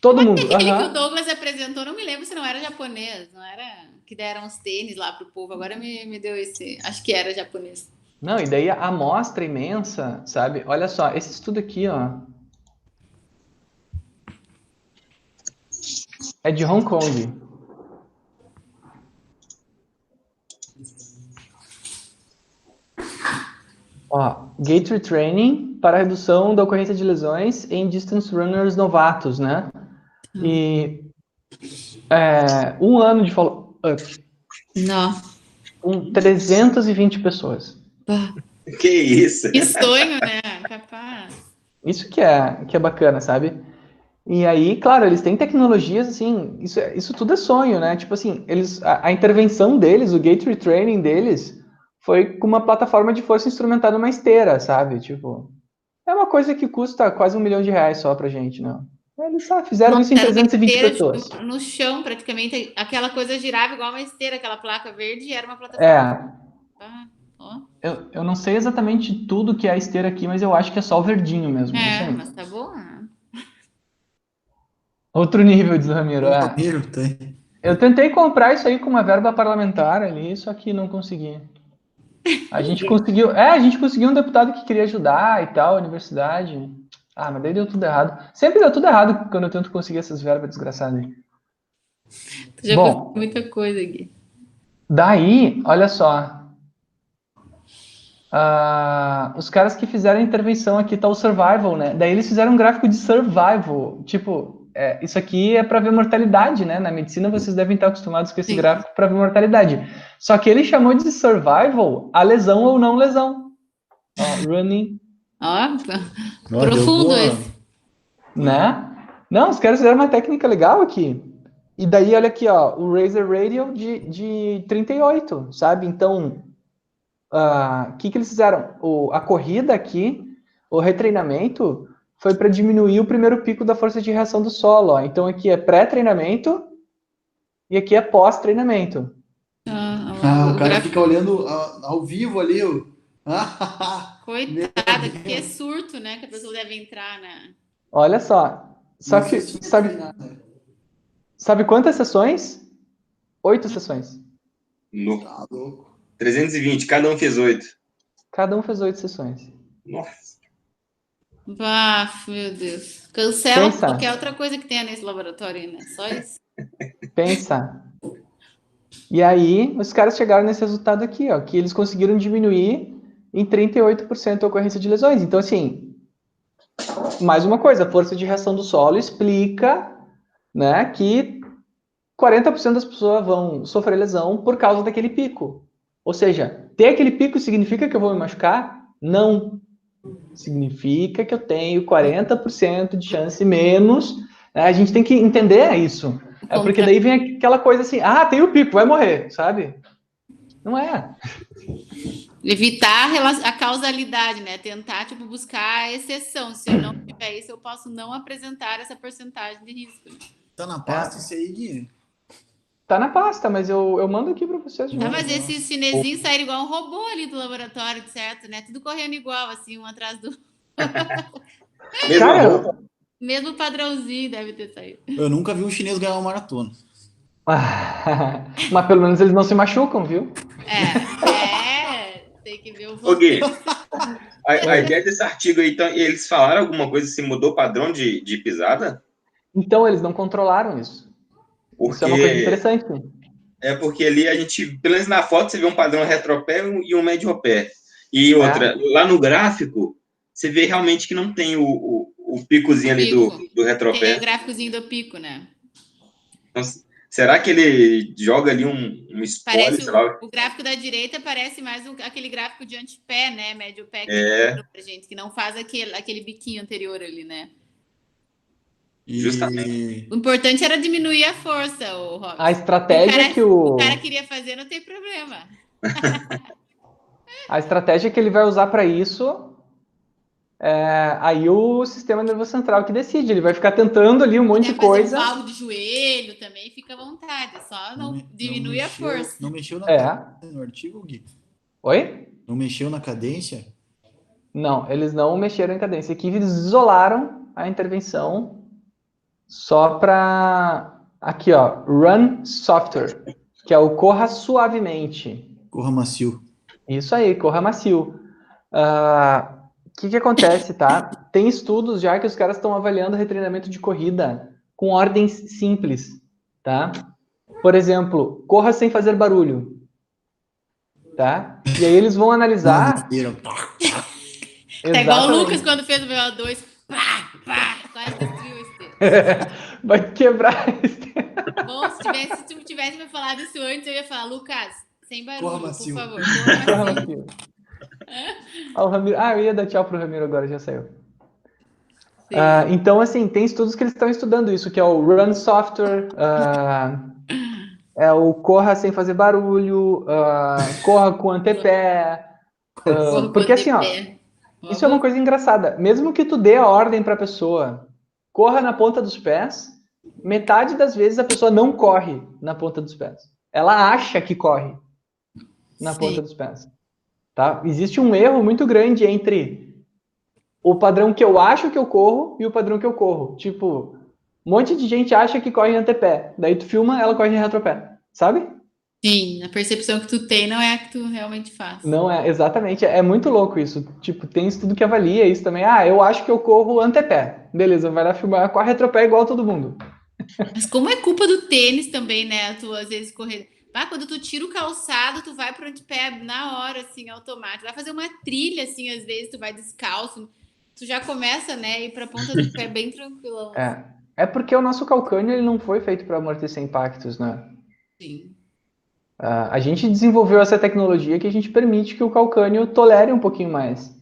Todo mundo. Aquele que o Douglas apresentou, não me lembro se não era japonês, não era que deram os tênis lá pro povo. Agora me deu esse. Acho que era japonês. Não, e daí a amostra imensa, sabe? Olha só, esse estudo aqui, ó. É de Hong Kong. Ó, Gait Retraining para redução da ocorrência de lesões em distance runners novatos, né? E 1 ano de follow-up. Não. 320 pessoas. Que isso? Que sonho, né? Capaz. Isso que é bacana, sabe? E aí, claro, eles têm tecnologias, assim, isso tudo é sonho, né? Tipo assim, a intervenção deles, o gait retraining deles, foi com uma plataforma de força instrumentada numa esteira, sabe? Tipo, é uma coisa que custa quase R$1 milhão só pra gente, não. Eles fizeram isso em 320 pessoas. No chão, praticamente, aquela coisa girava igual uma esteira, aquela placa verde, era uma plataforma. Eu não sei exatamente tudo que é a esteira aqui, mas eu acho que é só o verdinho mesmo. Mas tá bom. Outro nível de Ramiro. Tem. Eu tentei comprar isso aí com uma verba parlamentar ali, só que não consegui. A gente conseguiu um deputado que queria ajudar e tal, a universidade. Mas daí deu tudo errado. Sempre deu tudo errado quando eu tento conseguir essas verbas desgraçadas aí. Tu já conseguiu muita coisa aqui. Daí, olha só. Os caras que fizeram a intervenção aqui, tá o survival, né? Daí eles fizeram um gráfico de survival. Tipo, isso aqui é para ver mortalidade, né? Na medicina vocês devem estar acostumados com esse gráfico para ver mortalidade. Só que ele chamou de survival a lesão ou não lesão. Running. Profundo esse. Né? Não, os caras fizeram uma técnica legal aqui. E daí, olha aqui, ó, o Razor Radial de 38, sabe? Então, o que eles fizeram? A corrida aqui, o retreinamento, foi para diminuir o primeiro pico da força de reação do solo. Ó. Então, aqui é pré-treinamento e aqui é pós-treinamento. O cara fica olhando ao vivo ali. Coitada, que surto, né? Que a pessoa deve entrar, né? Olha só. Só que, sabe quantas sessões? 8 sessões. Tá louco. 320, cada um fez 8. Cada um fez 8 sessões. Nossa. Meu Deus. Cancela qualquer outra coisa que tenha nesse laboratório, né? Só isso. Pensa. E aí, os caras chegaram nesse resultado aqui, ó, que eles conseguiram diminuir em 38% a ocorrência de lesões. Então, assim, mais uma coisa, a força de reação do solo explica, né, que 40% das pessoas vão sofrer lesão por causa daquele pico. Ou seja, ter aquele pico significa que eu vou me machucar? Não. Significa que eu tenho 40% de chance menos. Né? A gente tem que entender isso. É porque daí vem aquela coisa assim, tem o pico, vai morrer, sabe? Não é. Evitar a causalidade, né? Tentar, tipo, buscar a exceção. Se eu não tiver isso, eu posso não apresentar essa porcentagem de risco. Tá na pasta isso aí, Gui? Tá na pasta, mas eu mando aqui para vocês de novo. Mas esses chinesinhos saíram igual um robô ali do laboratório, certo? Né? Tudo correndo igual, assim, um atrás do... Cara, mesmo padrãozinho deve ter saído. Eu nunca vi um chinês ganhar uma maratona. Mas pelo menos eles não se machucam, viu? Tem que ver o Ô, Gui, a ideia desse artigo aí, então, eles falaram alguma coisa, se mudou o padrão de pisada? Então, eles não controlaram isso. Porque... Isso é uma coisa interessante. É porque ali a gente, pelo menos na foto, você vê um padrão retropé e um médio pé. E outra, lá no gráfico, você vê realmente que não tem o picozinho ali do retropé. Tem o gráficozinho do pico, né? Então, será que ele joga ali um spoiler? Parece o gráfico da direita parece mais aquele gráfico de antepé, né? Médio pé que pra gente, que não faz aquele biquinho anterior ali, né? Justamente. O importante era diminuir a força, o Robson. A estratégia que o cara queria fazer, não tem problema. A estratégia que ele vai usar para isso aí o sistema nervoso central que decide. Ele vai ficar tentando ali um monte de coisa. Fazer um valgo de joelho também, fica à vontade. Só não diminui a força. Não mexeu na cadência no artigo, Gui? Oi? Não mexeu na cadência? Não, eles não mexeram em cadência. Aqui eles isolaram a intervenção só para... Aqui, ó. Run Software, que é o corra suavemente. Corra macio. Isso aí, corra macio. O que acontece, tá? Tem estudos já que os caras estão avaliando retreinamento de corrida com ordens simples, tá? Por exemplo, corra sem fazer barulho, tá? E aí eles vão analisar... É igual o Lucas quando fez o VO2, quase destruiu o esteira. Vai quebrar a esteira. Bom, se tu tivesse me falado isso antes, eu ia falar, Lucas, sem barulho, por favor. Corra macio. O Ramiro... eu ia dar tchau pro Ramiro agora, já saiu. Então, assim, tem estudos que eles estão estudando isso, que é o Run Software, é o corra sem fazer barulho, corra com antepé. Porque assim, ó, isso é uma coisa engraçada. Mesmo que tu dê a ordem para a pessoa, corra na ponta dos pés, metade das vezes a pessoa não corre na ponta dos pés. Ela acha que corre na ponta dos pés. Tá? Existe um erro muito grande entre o padrão que eu acho que eu corro e o padrão que eu corro. Tipo, um monte de gente acha que corre em antepé. Daí tu filma, ela corre em retropé. Sabe? Sim, a percepção que tu tem não é a que tu realmente faz. Não é, exatamente. É muito louco isso. Tipo, tem estudo que avalia isso também. Eu acho que eu corro antepé. Beleza, vai lá filmar, corre retropé igual todo mundo. Mas como é culpa do tênis também, né? Tu às vezes correr... quando tu tira o calçado, tu vai pro antepé na hora, assim, automático. Vai fazer uma trilha, assim, às vezes tu vai descalço. Tu já começa, né, ir pra ponta do pé bem tranquilão. É porque o nosso calcânio ele não foi feito para amortecer impactos, né? Sim. A gente desenvolveu essa tecnologia que a gente permite que o calcânio tolere um pouquinho mais.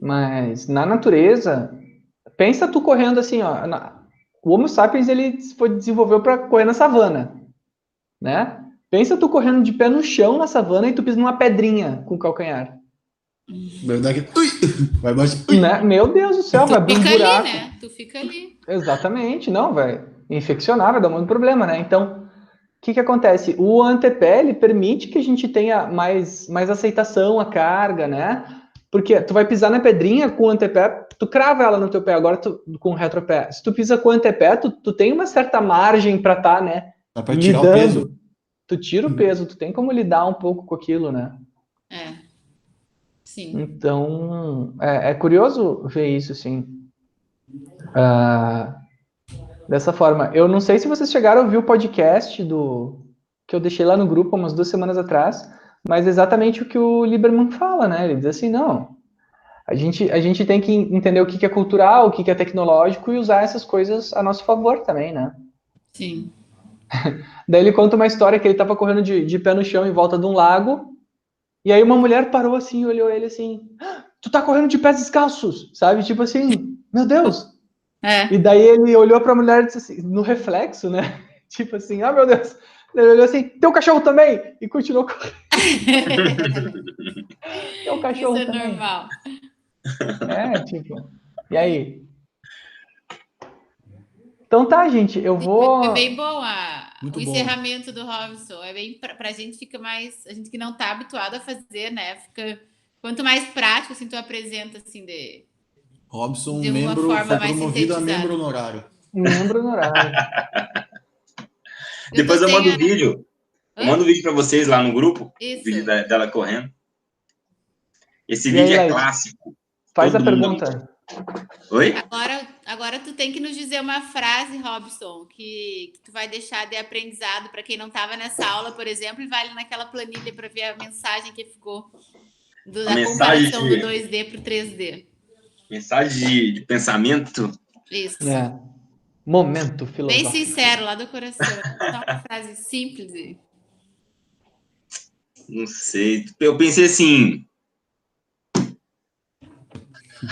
Mas na natureza, pensa tu correndo assim, ó. O Homo sapiens ele desenvolveu para correr na savana, né? Pensa tu correndo de pé no chão na savana e tu pisa numa pedrinha com o calcanhar. Vai dar aqui. Vai baixo. Né? Meu Deus do céu, vai abrir um buraco. Ali, né? Tu fica ali. Exatamente, não, vai infeccionar, vai dar muito problema, né? Então, o que acontece? O antepé, ele permite que a gente tenha mais aceitação à carga, né? Porque tu vai pisar na pedrinha com o antepé, tu crava ela no teu pé, agora com o retropé. Se tu pisa com o antepé, tu tem uma certa margem para estar, né? Dá pra tirar o peso. Tu tira o peso, tu tem como lidar um pouco com aquilo, né? Sim. Então, é curioso ver isso, sim. Dessa forma. Eu não sei se vocês chegaram a ouvir o podcast que eu deixei lá no grupo umas 2 semanas atrás, mas exatamente o que o Lieberman fala, né? Ele diz assim, não, a gente tem que entender o que é cultural, o que é tecnológico e usar essas coisas a nosso favor também, né? Sim. Daí ele conta uma história que ele estava correndo de pé no chão em volta de um lago, e aí uma mulher parou assim e olhou ele assim, tu tá correndo de pés descalços, sabe? Tipo assim, meu Deus. É. E daí ele olhou pra mulher e disse assim, no reflexo, né? Tipo assim, ah, meu Deus. Ele olhou assim, teu cachorro também! E continuou correndo. Teu cachorro Isso é também. normal. Tipo. E aí? Então tá, gente, eu vou. Foi bem bom Muito o bom. encerramento do Robson. É bem pra gente fica mais. A gente que não tá habituado a fazer, né? Fica. Quanto mais prático, assim, tu apresenta, assim, Robson, de uma membro, forma foi mais promovido a sintetizada. membro honorário. Membro honorário. Depois eu mando o vídeo. Eu Hã? mando o vídeo para vocês lá no grupo. Isso. O vídeo dela correndo. Esse E vídeo aí, é Laís? clássico. Faz a Todo mundo- pergunta. Oi? Agora tu tem que nos dizer uma frase, Robson, que tu vai deixar de aprendizado para quem não estava nessa aula, por exemplo, e vai ali naquela planilha para ver a mensagem que ficou A da mensagem comparação do 2D para o 3D. Mensagem de pensamento. Isso. Momento Bem filosófico. sincero, lá do coração. Só uma frase simples. Não sei. Eu pensei assim.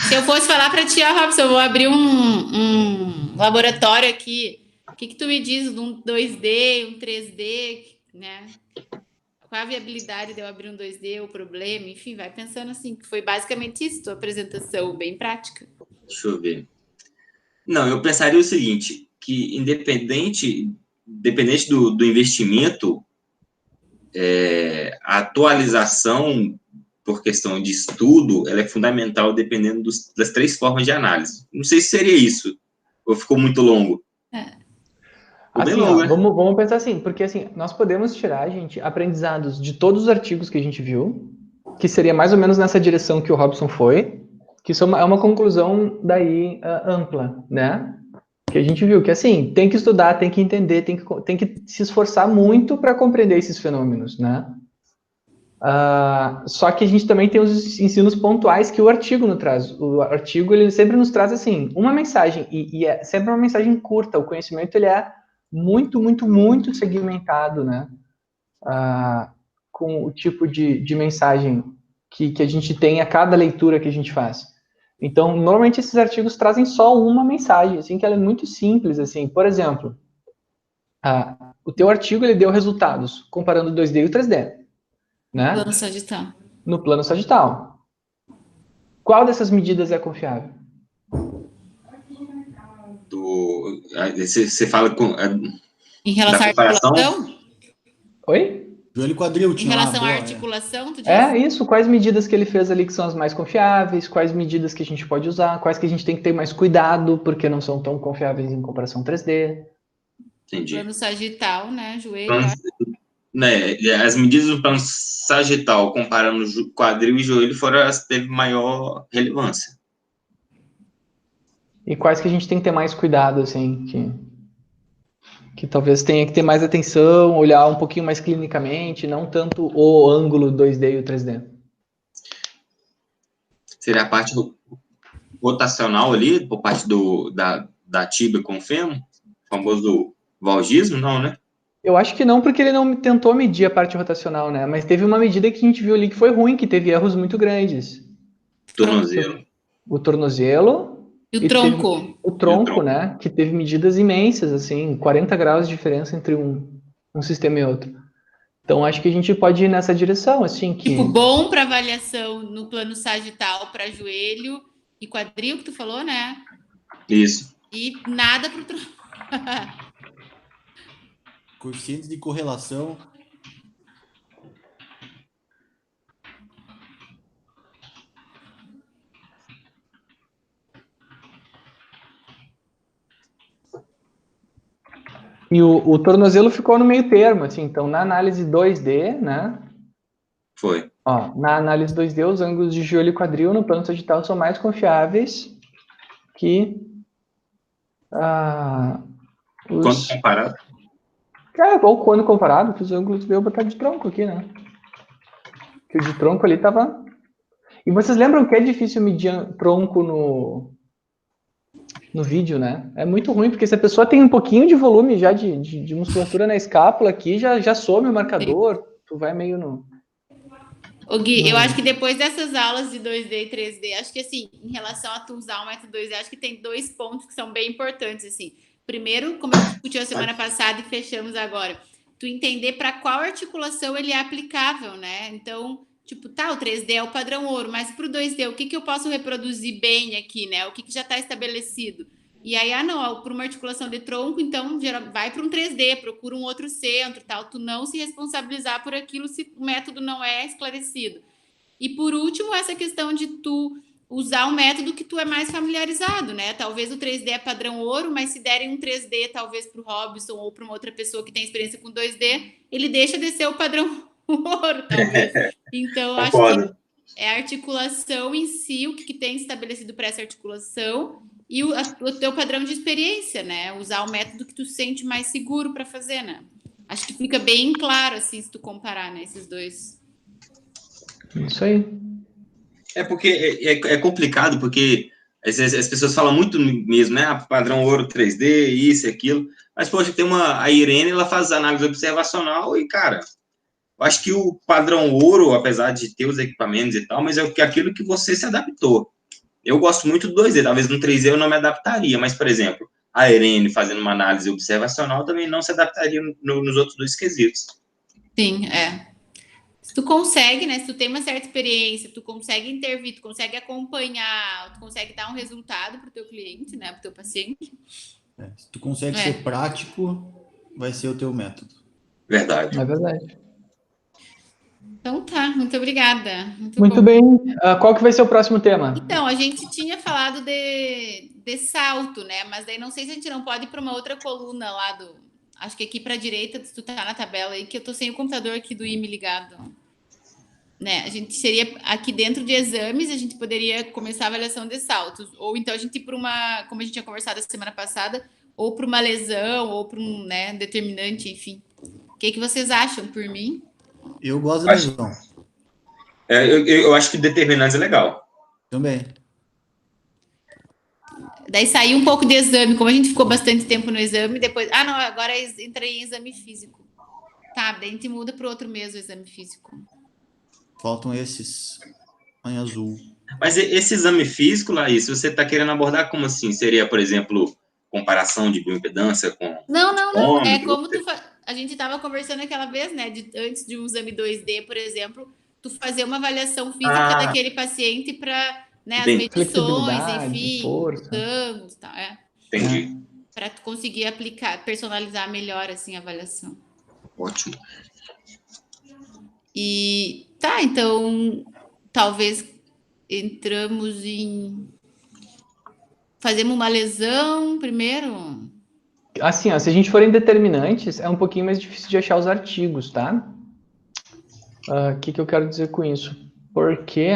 Se eu fosse falar para ti, ó, Robson, eu vou abrir um laboratório aqui. O que tu me diz de um 2D, um 3D, né? Qual a viabilidade de eu abrir um 2D, o problema, enfim, vai pensando assim, que foi basicamente isso, tua apresentação, bem prática. Deixa eu ver. Não, eu pensaria o seguinte, que independente do investimento, a atualização por questão de estudo, ela é fundamental dependendo das 3 formas de análise. Não sei se seria isso, ou ficou muito longo. Ficou bem Assim, longo, ó, né? vamos pensar assim, porque assim, nós podemos tirar, gente, aprendizados de todos os artigos que a gente viu, que seria mais ou menos nessa direção que o Robson foi, que isso é uma conclusão daí ampla, né? Que a gente viu que assim, tem que estudar, tem que entender, tem que se esforçar muito para compreender esses fenômenos, né? Só que a gente também tem os ensinos pontuais que o artigo nos traz. O artigo ele sempre nos traz assim uma mensagem e é sempre uma mensagem curta. O conhecimento ele é muito, muito, muito segmentado, né? Com o tipo de mensagem que a gente tem a cada leitura que a gente faz. Então, normalmente esses artigos trazem só uma mensagem, assim, que ela é muito simples, assim. Por exemplo, o teu artigo ele deu resultados comparando o 2D e o 3D, né? Plano sagital. No plano sagital. Qual dessas medidas é confiável? Você fala Em relação à comparação? articulação? Oi? Joelho e quadril Em tinha lá. relação à Boa, articulação, tu diz? Isso. Quais medidas que ele fez ali que são as mais confiáveis? Quais medidas que a gente pode usar? Quais que a gente tem que ter mais cuidado porque não são tão confiáveis em comparação 3D? Entendi. Plano sagital, né? Joelho. Plano, né, as medidas do plano sagital, comparando quadril e joelho, foram as que teve maior relevância. E quais que a gente tem que ter mais cuidado, assim, que talvez tenha que ter mais atenção, olhar um pouquinho mais clinicamente, não tanto o ângulo 2D e o 3D. Seria a parte rotacional ali, por parte da tíbia com o fêmur, o famoso valgismo, não, né? Eu acho que não, porque ele não tentou medir a parte rotacional, né? Mas teve uma medida que a gente viu ali que foi ruim, que teve erros muito grandes. Tornozelo. O tornozelo E o tronco? Teve o tronco, né? Que teve medidas imensas, assim, 40 graus de diferença entre um sistema e outro. Então, acho que a gente pode ir nessa direção, assim, que... Tipo, bom para avaliação no plano sagital para joelho e quadril, que tu falou, né? Isso. E nada para o tronco. Coeficientes de correlação. E o tornozelo ficou no meio termo, assim, então na análise 2D, né? Foi. Ó, na análise 2D, os ângulos de joelho e quadril no plano sagital são mais confiáveis que Quando comparado? Ou quando comparado com os ângulos, eu botar de tronco aqui, né? Que o de tronco ali tava... E vocês lembram que é difícil medir tronco no vídeo, né? É muito ruim, porque se a pessoa tem um pouquinho de volume já de musculatura na escápula aqui, já some o marcador, tu vai meio no... Ô Gui, eu acho que depois dessas aulas de 2D e 3D, acho que assim, em relação a tu usar o método 2D, acho que tem 2 pontos que são bem importantes, assim. Primeiro, como a gente discutiu a semana passada e fechamos agora, tu entender para qual articulação ele é aplicável, né? Então, tipo, tá, o 3D é o padrão ouro, mas para o 2D, o que que eu posso reproduzir bem aqui, né? O que que já está estabelecido? E aí, não, para uma articulação de tronco, então vai para um 3D, procura um outro centro, tal, tu não se responsabilizar por aquilo se o método não é esclarecido. E por último, essa questão de tu usar um método que tu é mais familiarizado, né? Talvez o 3D é padrão ouro, mas se derem um 3D, talvez para o Robson ou para uma outra pessoa que tem experiência com 2D, ele deixa de ser o padrão ouro, talvez. Então, acho que é a articulação em si, o que tem estabelecido para essa articulação e o teu padrão de experiência, né? Usar o método que tu sente mais seguro para fazer, né? Acho que fica bem claro, assim, se tu comparar, né, esses dois. Isso aí. É porque é complicado, porque as pessoas falam muito mesmo, né? Padrão ouro 3D, isso e aquilo. Mas, poxa, tem a Irene, ela faz análise observacional e, cara, eu acho que o padrão ouro, apesar de ter os equipamentos e tal, mas é aquilo que você se adaptou. Eu gosto muito do 2D, talvez no 3D eu não me adaptaria, mas, por exemplo, a Irene fazendo uma análise observacional também não se adaptaria nos outros 2 quesitos. Sim, Se tu consegue, né? Se tu tem uma certa experiência, tu consegue intervir, tu consegue acompanhar, tu consegue dar um resultado para o teu cliente, né? Para o teu paciente. Se tu consegue ser prático, vai ser o teu método. Verdade. É verdade. Então tá, muito obrigada. Muito bem. Qual que vai ser o próximo tema? Então, a gente tinha falado de salto, né? Mas daí não sei se a gente não pode ir para uma outra coluna lá do... Acho que aqui para a direita, se tu tá na tabela aí, que eu tô sem o computador aqui do IME ligado. Né? A gente seria aqui dentro de exames, a gente poderia começar a avaliação de saltos. Ou então a gente ir para uma, como a gente tinha conversado a semana passada, ou para uma lesão, ou para um, né, determinante, enfim. O que vocês acham por mim? Eu gosto da lesão. Eu acho que determinantes é legal. Também. Daí sair um pouco de exame, como a gente ficou bastante tempo no exame, depois... Ah, não, agora entrei em exame físico. Tá, daí a gente muda para o outro mês o exame físico. Faltam esses em azul. Mas esse exame físico, Laís, você está querendo abordar como assim? Seria, por exemplo, comparação de bioimpedância com... Não. É como a gente estava conversando aquela vez, né? Antes de um exame 2D, por exemplo, tu fazer uma avaliação física daquele paciente para, né, as medições, enfim, ângulos, tal, Entendi. Para tu conseguir aplicar, personalizar melhor assim a avaliação. Ótimo. E tá, então talvez entramos em... Fazemos uma lesão primeiro? Assim, ó, se a gente for em determinantes, é um pouquinho mais difícil de achar os artigos, tá? O que eu quero dizer com isso? Porque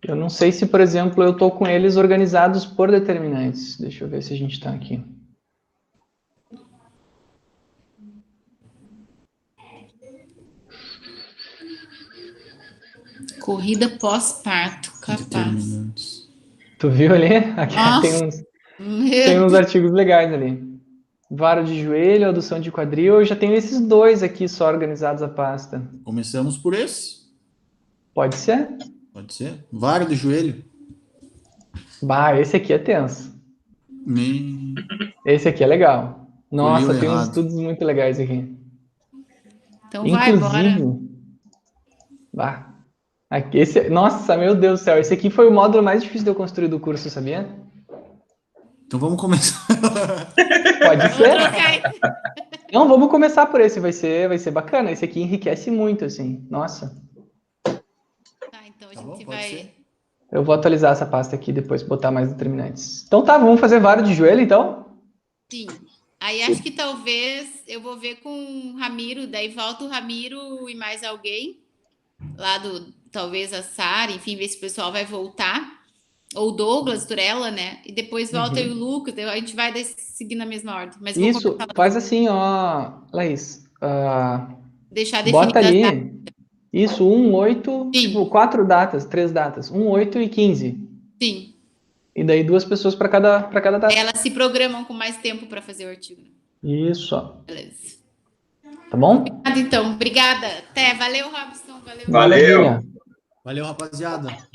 eu não sei se, por exemplo, eu estou com eles organizados por determinantes. Deixa eu ver se a gente está aqui. Corrida pós-parto, capaz. Tu viu ali? Aqui tem uns artigos legais ali. Vara de joelho, adução de quadril. Eu já tenho esses 2 aqui só organizados a pasta. Começamos por esse? Pode ser? Pode ser. Vara de joelho. Bah, esse aqui é tenso. Esse aqui é legal. Nossa, tem uns estudos muito legais aqui. Então inclusive, vai embora. Nossa, meu Deus do céu. Esse aqui foi o módulo mais difícil de eu construir do curso, sabia? Então vamos começar. Pode ser? Não, vamos começar por esse. Vai ser bacana. Esse aqui enriquece muito, assim. Nossa. Tá, então a gente vai... Eu vou atualizar essa pasta aqui depois, botar mais determinantes. Então tá, vamos fazer vara de joelho, então? Sim. Aí acho que talvez eu vou ver com o Ramiro, daí volta o Ramiro e mais alguém lá talvez a Sara, enfim, ver se o pessoal vai voltar. Ou Douglas, Turella, né? E depois volta aí o Lucas, a gente vai seguir na mesma ordem. Mas isso, faz assim, ó, Laís. Deixar definido. Bota ali. Isso, 1, 8, tipo, 4 datas, 3 datas. 1, 8 e 15. Sim. E daí 2 pessoas para cada data. Elas se programam com mais tempo para fazer o artigo. Isso. Beleza. Tá bom? Então, obrigada. Até, valeu, Robson. Valeu. Valeu. Maravilha. Valeu, rapaziada.